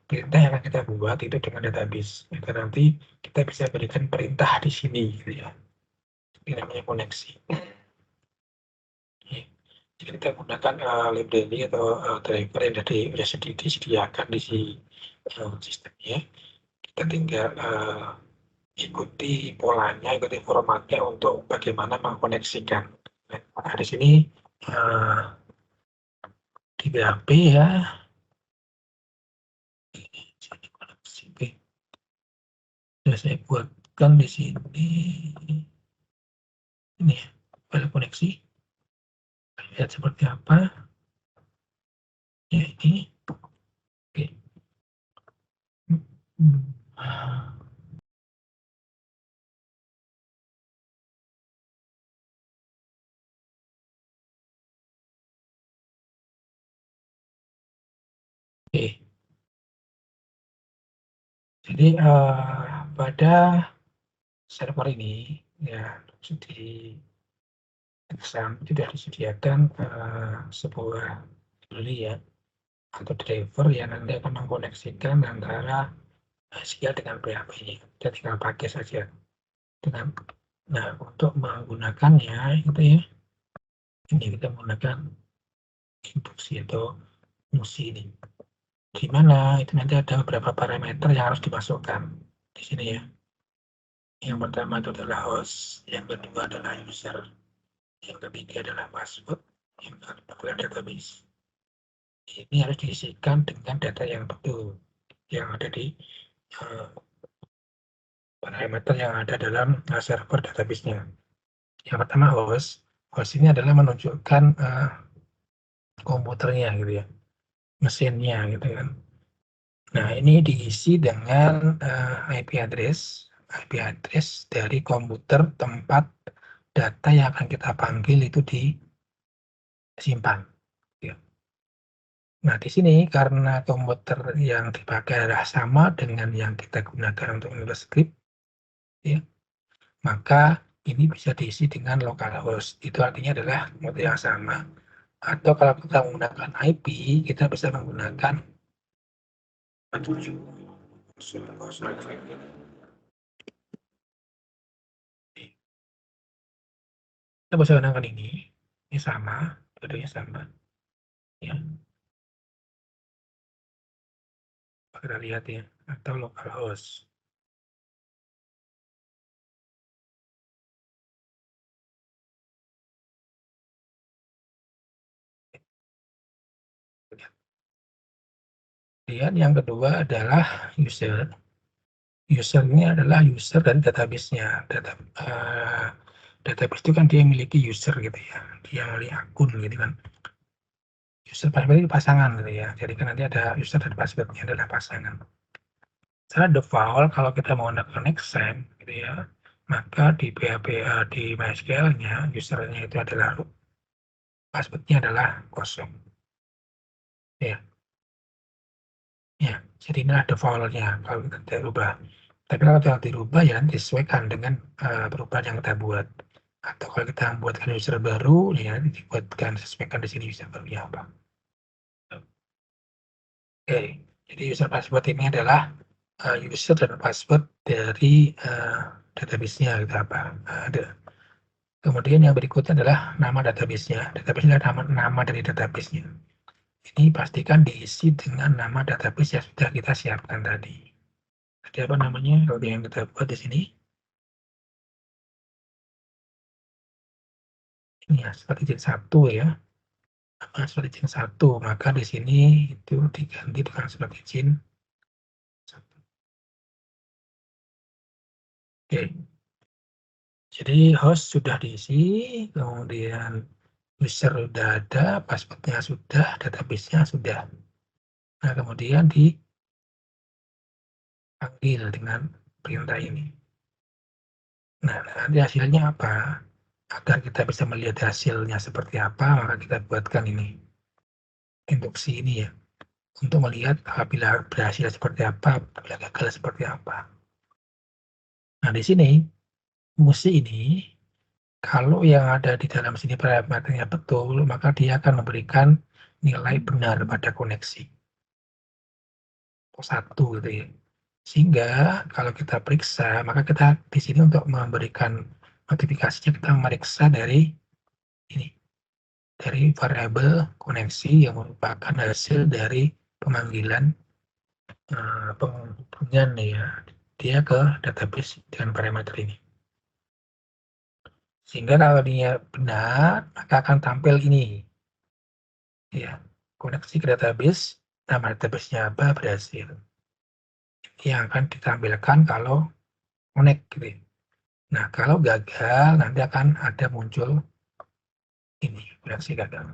perintah yang akan kita buat itu dengan database. Itu nanti kita bisa berikan perintah di sini gitu ya. Ini namanya koneksi. Jadi kita gunakan library atau driver yang sudah disediakan di sistemnya. Kita tinggal ikuti polanya, ikuti formatnya untuk bagaimana mengkoneksikan. Nah, di sini di PHP ya, Sudah saya buatkan di sini. Ini ya, file koneksi. Lihat seperti apa. Ya, ini. Oke. Oke. Jadi pada server ini ya sudah disediakan sebuah library ya atau driver yang nanti akan mengkoneksikan antara SQL dengan PHP ini. Kita tinggal pakai saja dengan. Nah, untuk menggunakannya itu ya, ini kita menggunakan induksi atau fungsi ini. Di mana itu nanti ada beberapa parameter yang harus dimasukkan di sini ya. Yang pertama itu adalah host, yang kedua adalah user, yang ketiga adalah password, yang keempat adalah database. Ini harus diisikan dengan data yang betul, yang ada di parameter yang ada dalam server database-nya. Yang pertama host. Host ini adalah menunjukkan komputernya gitu ya, mesinnya gitu kan. Nah, ini diisi dengan IP address dari komputer tempat data yang akan kita panggil itu disimpan. Ya. Nah, di sini karena komputer yang dipakai adalah sama dengan yang kita gunakan untuk menulis script, ya, maka ini bisa diisi dengan localhost. Itu artinya adalah komputer yang sama. Atau kalau kita menggunakan IP, kita bisa menggunakan kita bisa gunakan ini sama, kodenya sama, ya. Kita lihat ya, atau localhost. Kemudian yang kedua adalah user. User ini adalah user dan database-nya. Database itu kan dia memiliki user gitu ya, dia memiliki akun gitu kan. User password itu pasangan gitu ya, jadi kan nanti ada user dan password-nya adalah pasangan. Secara default kalau kita menggunakan exam gitu ya, maka di PHP di MySQL-nya usernya itu adalah root, password-nya adalah kosong. Ya, ya. Jadi inilah default-nya kalau kita tidak rubah. Tapi kalau tidak dirubah ya nanti disesuaikan dengan perubahan yang kita buat. Atau kalau kita membuatkan user baru, ya nanti dibuatkan sesuaikan di sini user barunya apa. Oke, jadi user password ini adalah user dan password dari database-nya gitu apa. Ada. Kemudian yang berikutnya adalah nama database-nya. Database-nya adalah nama dari database-nya. Ini pastikan diisi dengan nama database yang sudah kita siapkan tadi. Jadi apa namanya? Kalau yang kita buat di sini, ini ya seperti satu ya. Seperti izin 1, maka di sini itu diganti dengan surat izin 1. Oke, jadi host sudah diisi, kemudian user sudah ada, password-nya sudah, database-nya sudah. Nah, kemudian dipanggil dengan perintah ini. Nah, nanti hasilnya apa? Agar kita bisa melihat hasilnya seperti apa, maka kita buatkan ini, induksi ini ya, untuk melihat apabila berhasil seperti apa, apabila gagal seperti apa. Nah, di sini fungsi ini kalau yang ada di dalam sini parameternya betul, maka dia akan memberikan nilai benar pada koneksi. Satu gitu ya. Sehingga kalau kita periksa, maka kita di sini untuk memberikan notifikasinya kita memeriksa dari ini, dari variabel koneksi yang merupakan hasil dari pemanggilan penghubungan ya, dia ke database dengan parameter ini. Sehingga kalau dia benar, maka akan tampil ini. Ya, koneksi ke database, nama database-nya apa berhasil. Yang akan ditampilkan kalau connect gitu ya. Nah, kalau gagal nanti akan ada muncul ini, koneksi gagal.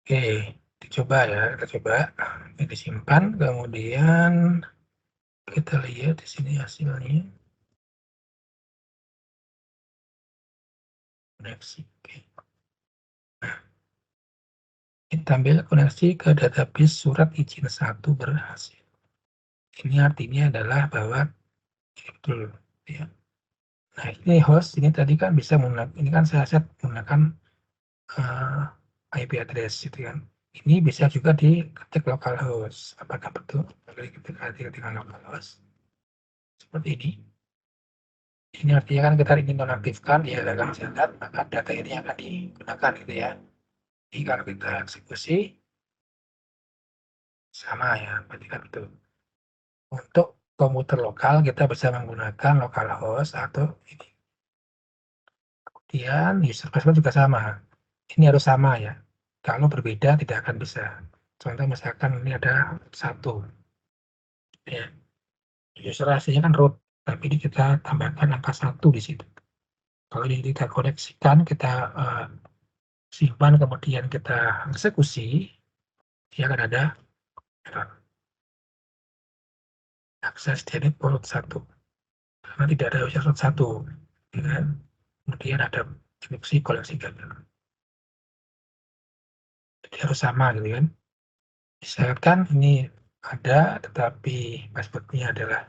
Oke, dicoba ya, kita coba. Ini disimpan, kemudian kita lihat di sini hasilnya. Koneksi. Oke. Kita ambil koneksi ke database surat izin 1 berhasil. Ini artinya adalah bahwa betul ya. Nah, ini host ini tadi kan bisa menggunakan, ini kan saya set menggunakan IP address gitu kan. Ini bisa juga diketik localhost. Apakah betul? Ketik localhost seperti ini. Ini artinya kan kita ingin nonaktifkan ya dalam standar, maka data ini akan digunakan gitu ya. Jadi kalau kita eksekusi sama ya, berarti kan betul. Untuk komputer lokal kita bisa menggunakan localhost atau ini. Kemudian user password juga sama. Ini harus sama ya. Kalau berbeda tidak akan bisa. Contoh misalkan ini ada 1 ya. User aslinya kan root, tapi ini kita tambahkan angka 1 di situ. Kalau ini kita koneksikan, kita simpan, kemudian kita eksekusi, dia akan ada error. Akses dari port 1. Karena tidak ada user root 1. Ya. Kemudian ada eksekusi koleksi gagal. Jadi harus sama gitu kan. Misalkan ini ada, tetapi password-nya adalah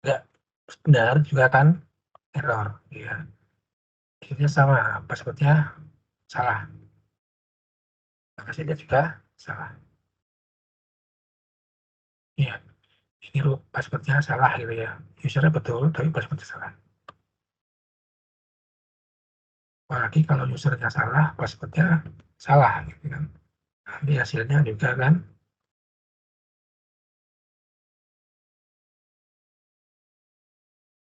enggak benar, juga kan error. Ya. Akhirnya sama, password-nya salah. Hasilnya juga salah. Ya, ini password-nya salah gitu ya. Usernya betul, tapi password-nya salah. Apalagi kalau usernya salah, password-nya salah gitu kan. Nanti hasilnya juga kan.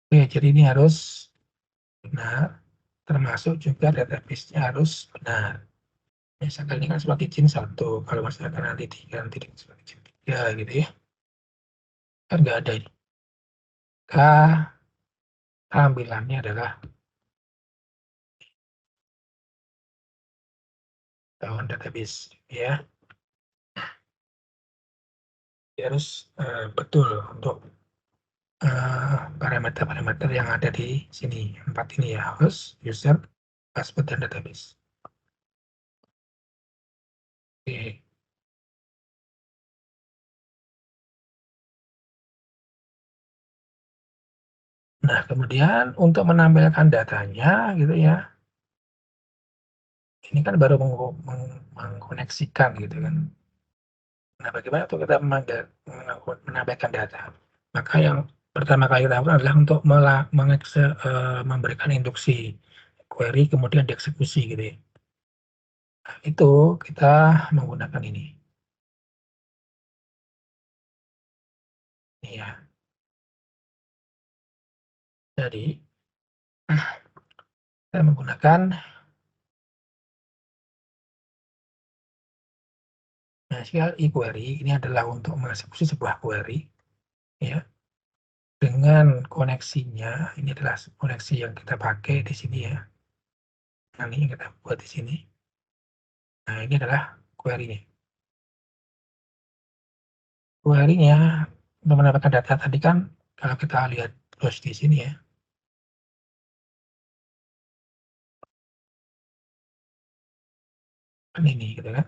Oke, jadi ini harus benar, termasuk juga database-nya harus benar. Misalkan ini kan surat izin 1, kalau misalkan nanti diganti dengan surat izin 3 gitu ya. Kan nggak ada ini. Tampilannya adalah tahun database ya. Dia harus betul untuk parameter-parameter yang ada di sini, 4 ini ya, host, user, password, dan database. Oke. Nah, kemudian untuk menampilkan datanya gitu ya, ini kan baru mengkoneksikan gitu kan. Nah, bagaimana untuk kita menampilkan data? Maka yang pertama kali kita lakukan adalah untuk memberikan induksi query, kemudian dieksekusi gitu ya. Nah, itu kita menggunakan ini. Ini ya. Jadi, kita menggunakan SQL eQuery. Ini adalah untuk mengeksekusi sebuah query ya. Dengan koneksinya, ini adalah koneksi yang kita pakai di sini ya. Nah, ini yang kita buat di sini. Nah, ini adalah query-nya. Query-nya untuk mendapatkan data tadi kan, kalau kita lihat terus di sini ya. Kan ini gitu kan.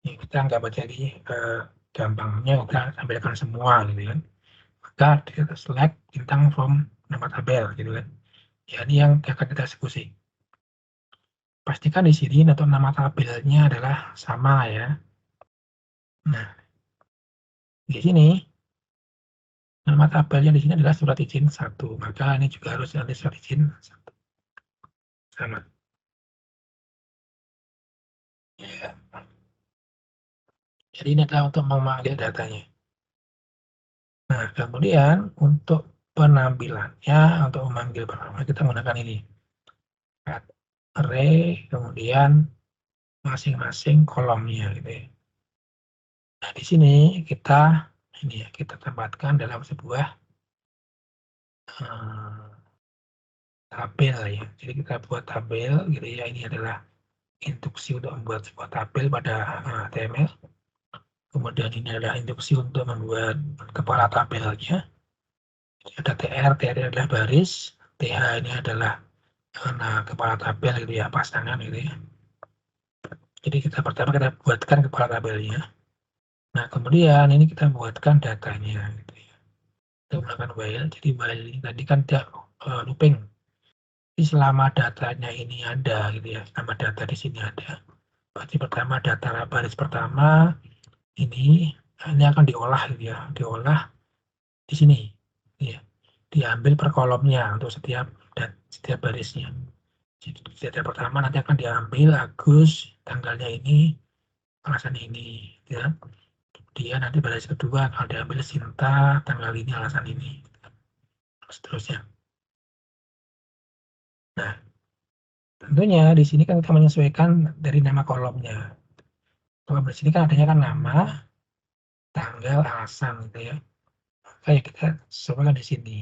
Ini kita nggak baca di gampangnya kita tampilkan semua gitu kan. Maka kita select bintang from nama tabel gitu kan. Ya, ini yang akan kita eksekusi. Pastikan di sini atau nama tabelnya adalah sama ya. Nah, di sini nama tabelnya di sini adalah surat izin 1. Maka ini juga harus ada surat izin 1. Sama. Ya. Jadi ini adalah untuk memanggil datanya. Nah, kemudian untuk penampilannya, untuk memanggil pertama kita menggunakan ini. Array, kemudian masing-masing kolomnya gitu ya. Nah, di sini kita kita tempatkan dalam sebuah tabel ya. Jadi kita buat tabel gitu ya. Ini adalah instruksi untuk membuat sebuah tabel pada HTML. Kemudian ini adalah instruksi untuk membuat kepala tabelnya. Ada TR adalah baris, TH ini adalah kepala tabel gitu ya, pasangan gitu ya. Jadi pertama kita buatkan kepala tabelnya. Nah, kemudian ini kita buatkan datanya gitu ya. Kita menggunakan while. Jadi while ini tadi kan tidak looping. Jadi selama datanya ini ada gitu ya, selama data di sini ada. Berarti pertama data baris pertama ini akan diolah gitu ya, diolah di sini ya. Diambil per kolomnya untuk setiap barisnya. Jadi data pertama nanti akan diambil Agus, tanggalnya ini, alasan ini ya. Kemudian nanti baris kedua akan diambil Sinta, tanggal ini, alasan ini, seterusnya. Nah, tentunya di sini kan kita menyesuaikan dari nama kolomnya. Kalau di sini kan adanya kan nama, tanggal, alasan gitu ya. Kayak kita sesuaikan di sini.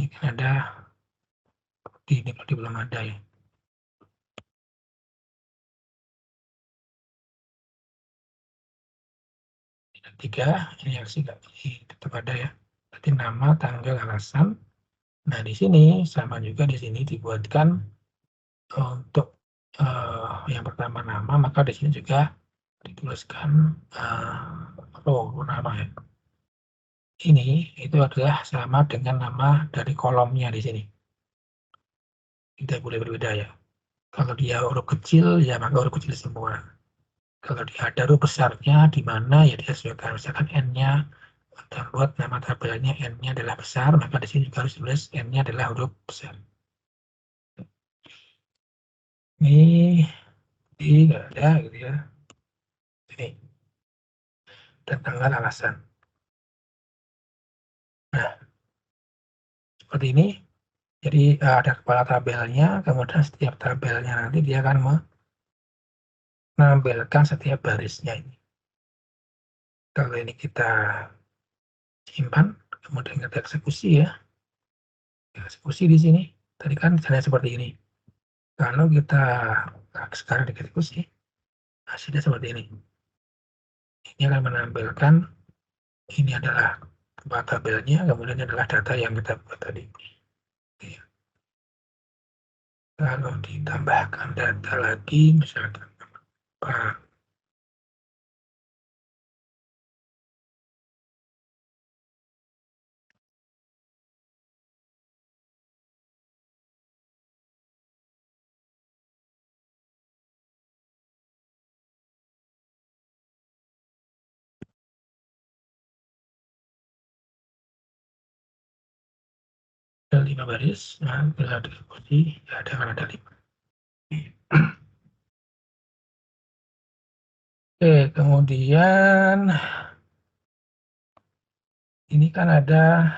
Ini kan ada ini belum ada ya. Tiga, ini harus tetap ada ya. Berarti nama, tanggal, alasan. Nah, di sini sama juga di sini dibuatkan untuk yang pertama nama, maka di sini juga dituliskan nama ya. Ini itu adalah sama dengan nama dari kolomnya di sini. Tidak boleh berbeda ya. Kalau dia huruf kecil, ya maka huruf kecil semua. Kalau dia ada huruf besarnya, di mana ya dia sesuaikan. Misalkan N-nya, dan buat nama tabelnya N-nya adalah besar, maka di sini juga harus tulis N-nya adalah huruf besar. Ini nggak ada gitu ya. Ini. Dan tanggal alasan. Nah, seperti ini. Jadi ada kepala tabelnya, kemudian setiap tabelnya nanti dia akan menampilkan setiap barisnya ini. Kalau ini kita simpan, kemudian kita eksekusi ya. Eksekusi di sini. Tadi kan misalnya seperti ini. Kalau kita sekarang dieksekusi, hasilnya seperti ini. Ini akan menampilkan ini adalah kepala tabelnya, kemudian ini adalah data yang kita buat tadi. Kalau ditambahkan data lagi, misalkan Pak ada 5 baris, nah bila dieksekusi ya ada kan ada 5. Oke, kemudian ini kan ada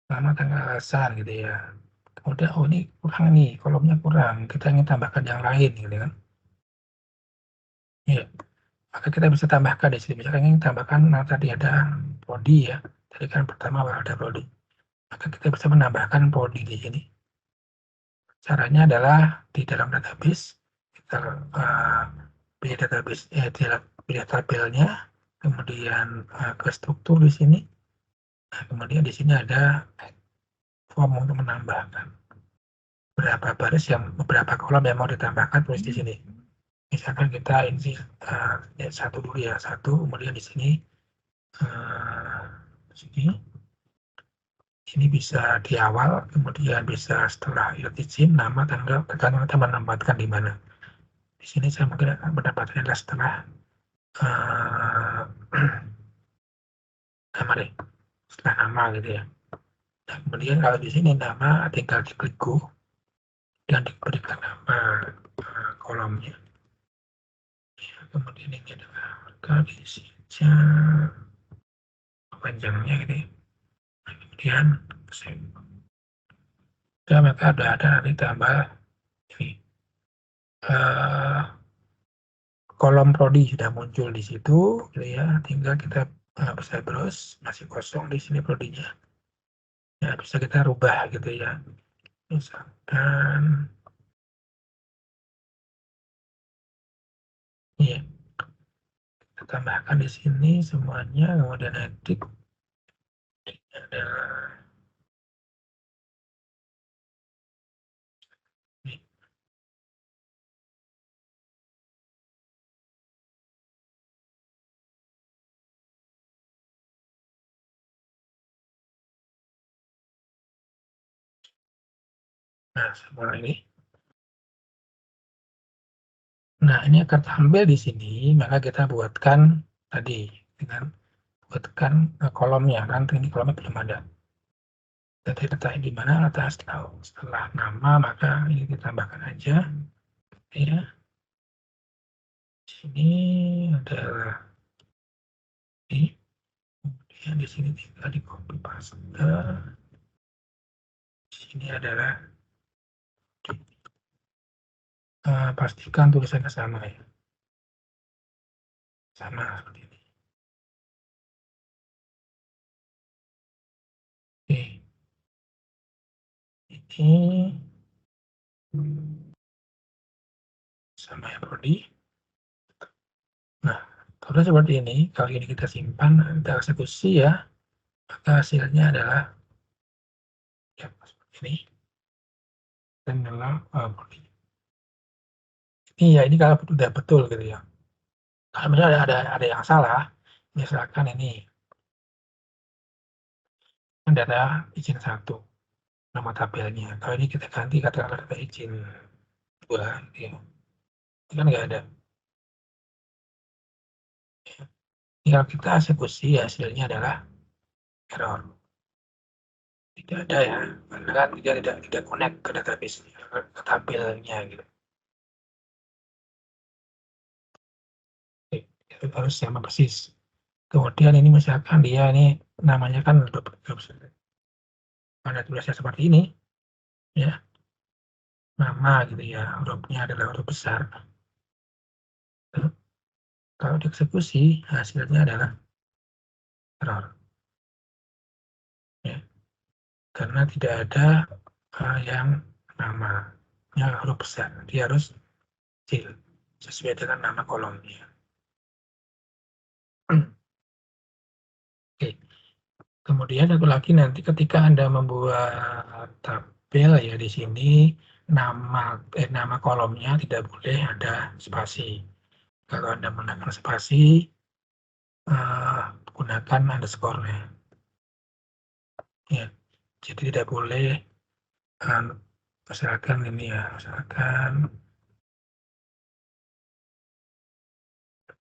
nama tanggal alasan gitu ya. Kemudian oh ini kurang nih, kolomnya kurang, kita ingin tambahkan yang lain gitu kan. Ya, maka kita bisa tambahkan di sini. Misalkan ingin tambahkan, nah tadi ada prodi ya. Tadi kan pertama ada prodi. Maka kita bisa menambahkan prodi di sini. Caranya adalah di dalam database kita pilih database pilih tabelnya, kemudian ke struktur di sini. Nah, kemudian di sini ada form untuk menambahkan berapa baris beberapa kolom yang mau ditambahkan, tulis di sini. Misalkan kita ini satu dulu ya, satu, kemudian di sini ini bisa di awal, kemudian bisa setelah izin, nama, tanggal, tergantung kita menempatkan di mana. Di sini saya mungkin akan mendapatkan adalah setelah nama deh, setelah nama gitu ya. Nah, kemudian kalau di sini nama tinggal diklik go dan diberikan nama kolomnya. Ya, kemudian ini adalah maka diisi saja panjangnya gitu ya. Nah, kemudian ya, maka ada nanti tambah ini kolom prodi sudah muncul di situ, gitu ya. Tinggal kita bisa browse, masih kosong di sini prodinya. Ya, bisa kita rubah gitu ya. Misalkan, ya, kita tambahkan di sini semuanya, kemudian edit. Ada ini. Nah, semua ini. Nah, ini akan tampil di sini, maka kita buatkan tadi dengan buatkan kolomnya, kan ini kolomnya belum ada. Jadi letaknya di mana, letak setelah nama, maka ini ditambahkan aja. Ya, di sini adalah ini, kemudian di sini tinggal di copy paste. Di sini adalah pastikan tulisannya sama ya, sama seperti ini. Oke, ini sama ya prodi. Nah, kalau seperti ini, kalau ini kita simpan, kita eksekusi ya, maka hasilnya adalah ya seperti ini. Dan adalah prodi. Ini ya, ini kalau sudah betul gitu ya. Kalau misalnya ada yang salah, misalkan ini kan data izin 1, nama tabelnya. Kalau ini kita ganti katakanlah data izin 2, ya. Ini kan nggak ada. Tinggal kita eksekusi, hasilnya adalah error. Tidak ada ya, karena kan tidak connect ke database, ke tabelnya gitu. Itu harus sama persis. Kemudian ini misalkan dia ini namanya kan ada tulisnya seperti ini, ya, nama gitu ya, hurufnya adalah huruf besar. Kalau dieksekusi, hasilnya adalah error. Ya. Karena tidak ada yang namanya huruf besar. Dia harus kecil, sesuai dengan nama kolomnya. Oke. Kemudian satu lagi nanti ketika Anda membuat tabel ya di sini nama kolomnya tidak boleh ada spasi. Kalau Anda menggunakan spasi, gunakan underscore-nya. Ya, jadi tidak boleh misalkan ini ya, misalkan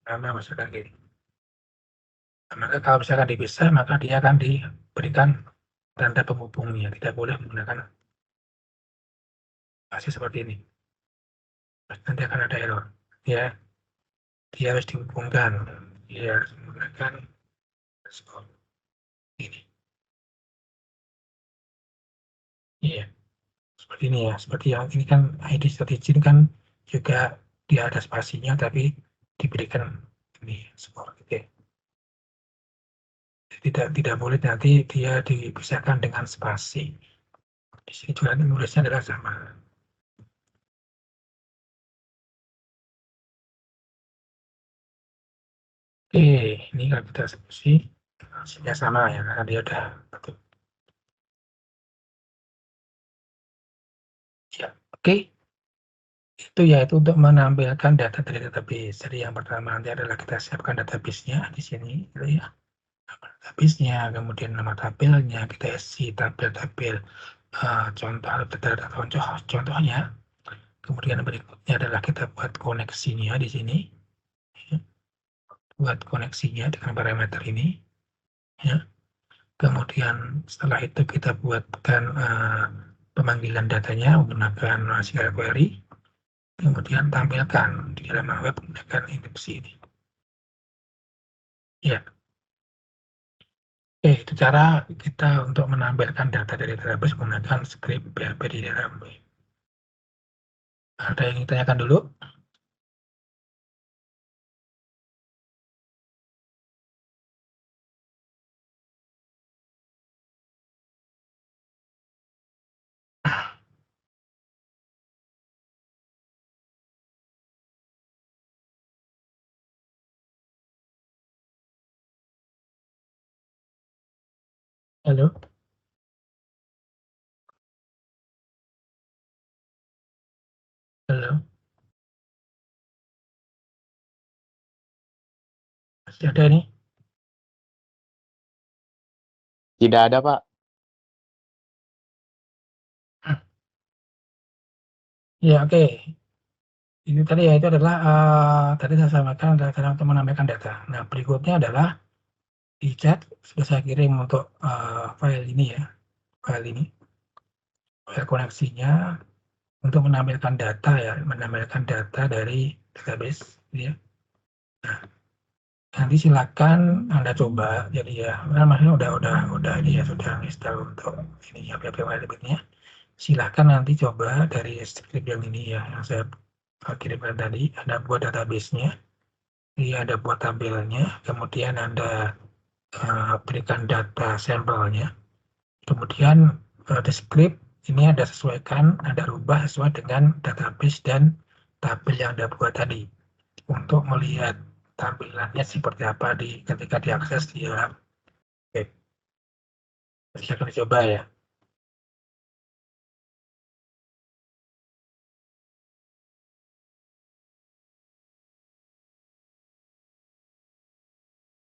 nama misalkan gini. Maka kalau misalkan dipisah, maka dia akan diberikan tanda penghubungnya. Tidak boleh menggunakan spasi seperti ini. Nanti akan ada error. Ya, dia harus dihubungkan. Dia harus menggunakan underscore ini. Iya, seperti ini ya. Seperti yang ini kan ID strategin kan juga dia ada spasinya, tapi diberikan ini skor. Oke. Tidak boleh nanti dia dipisahkan dengan spasi. Di sini juga nulisnya adalah sama. Oke, ini kalau kita eksekusi hasilnya sama ya, karena dia udah betul. Ya, oke. Itu yaitu untuk menampilkan data dari database. Jadi yang pertama nanti adalah kita siapkan database-nya di sini, gitu ya. Database-nya, kemudian nama tabelnya, kita isi tabel-tabel contohnya. Kemudian berikutnya adalah kita buat koneksinya di sini, ya. Buat koneksinya dengan parameter ini, ya. Kemudian setelah itu kita buatkan pemanggilan datanya menggunakan SQL query. Kemudian tampilkan di dalam web menggunakan induksi ini. Ya, itu cara kita untuk menampilkan data dari database menggunakan script PHP di dalam web. Ada yang ditanyakan dulu? Halo? Halo? Masih ada nih? Tidak ada, Pak. Ya, oke. Ini tadi ya, itu adalah, tadi saya sampaikan adalah cara untuk menambahkan data. Nah, berikutnya adalah di chat sudah saya kirim untuk, file ini ya, file koneksinya untuk menampilkan data ya, menampilkan data dari database, gitu ya. Nah, nanti silakan Anda coba, jadi ya, maksudnya udah ini ya, sudah install untuk ini ya, PHP berikutnya. Silahkan nanti coba dari script yang ini ya, yang saya kirimkan tadi, Anda buat database-nya, Anda buat tabelnya, kemudian Anda berikan data sampelnya, kemudian di script ini Anda sesuaikan, Anda rubah sesuai dengan database dan tabel yang Anda buat tadi, untuk melihat tampilannya seperti apa ketika diakses di dalam web. Silahkan dicoba ya.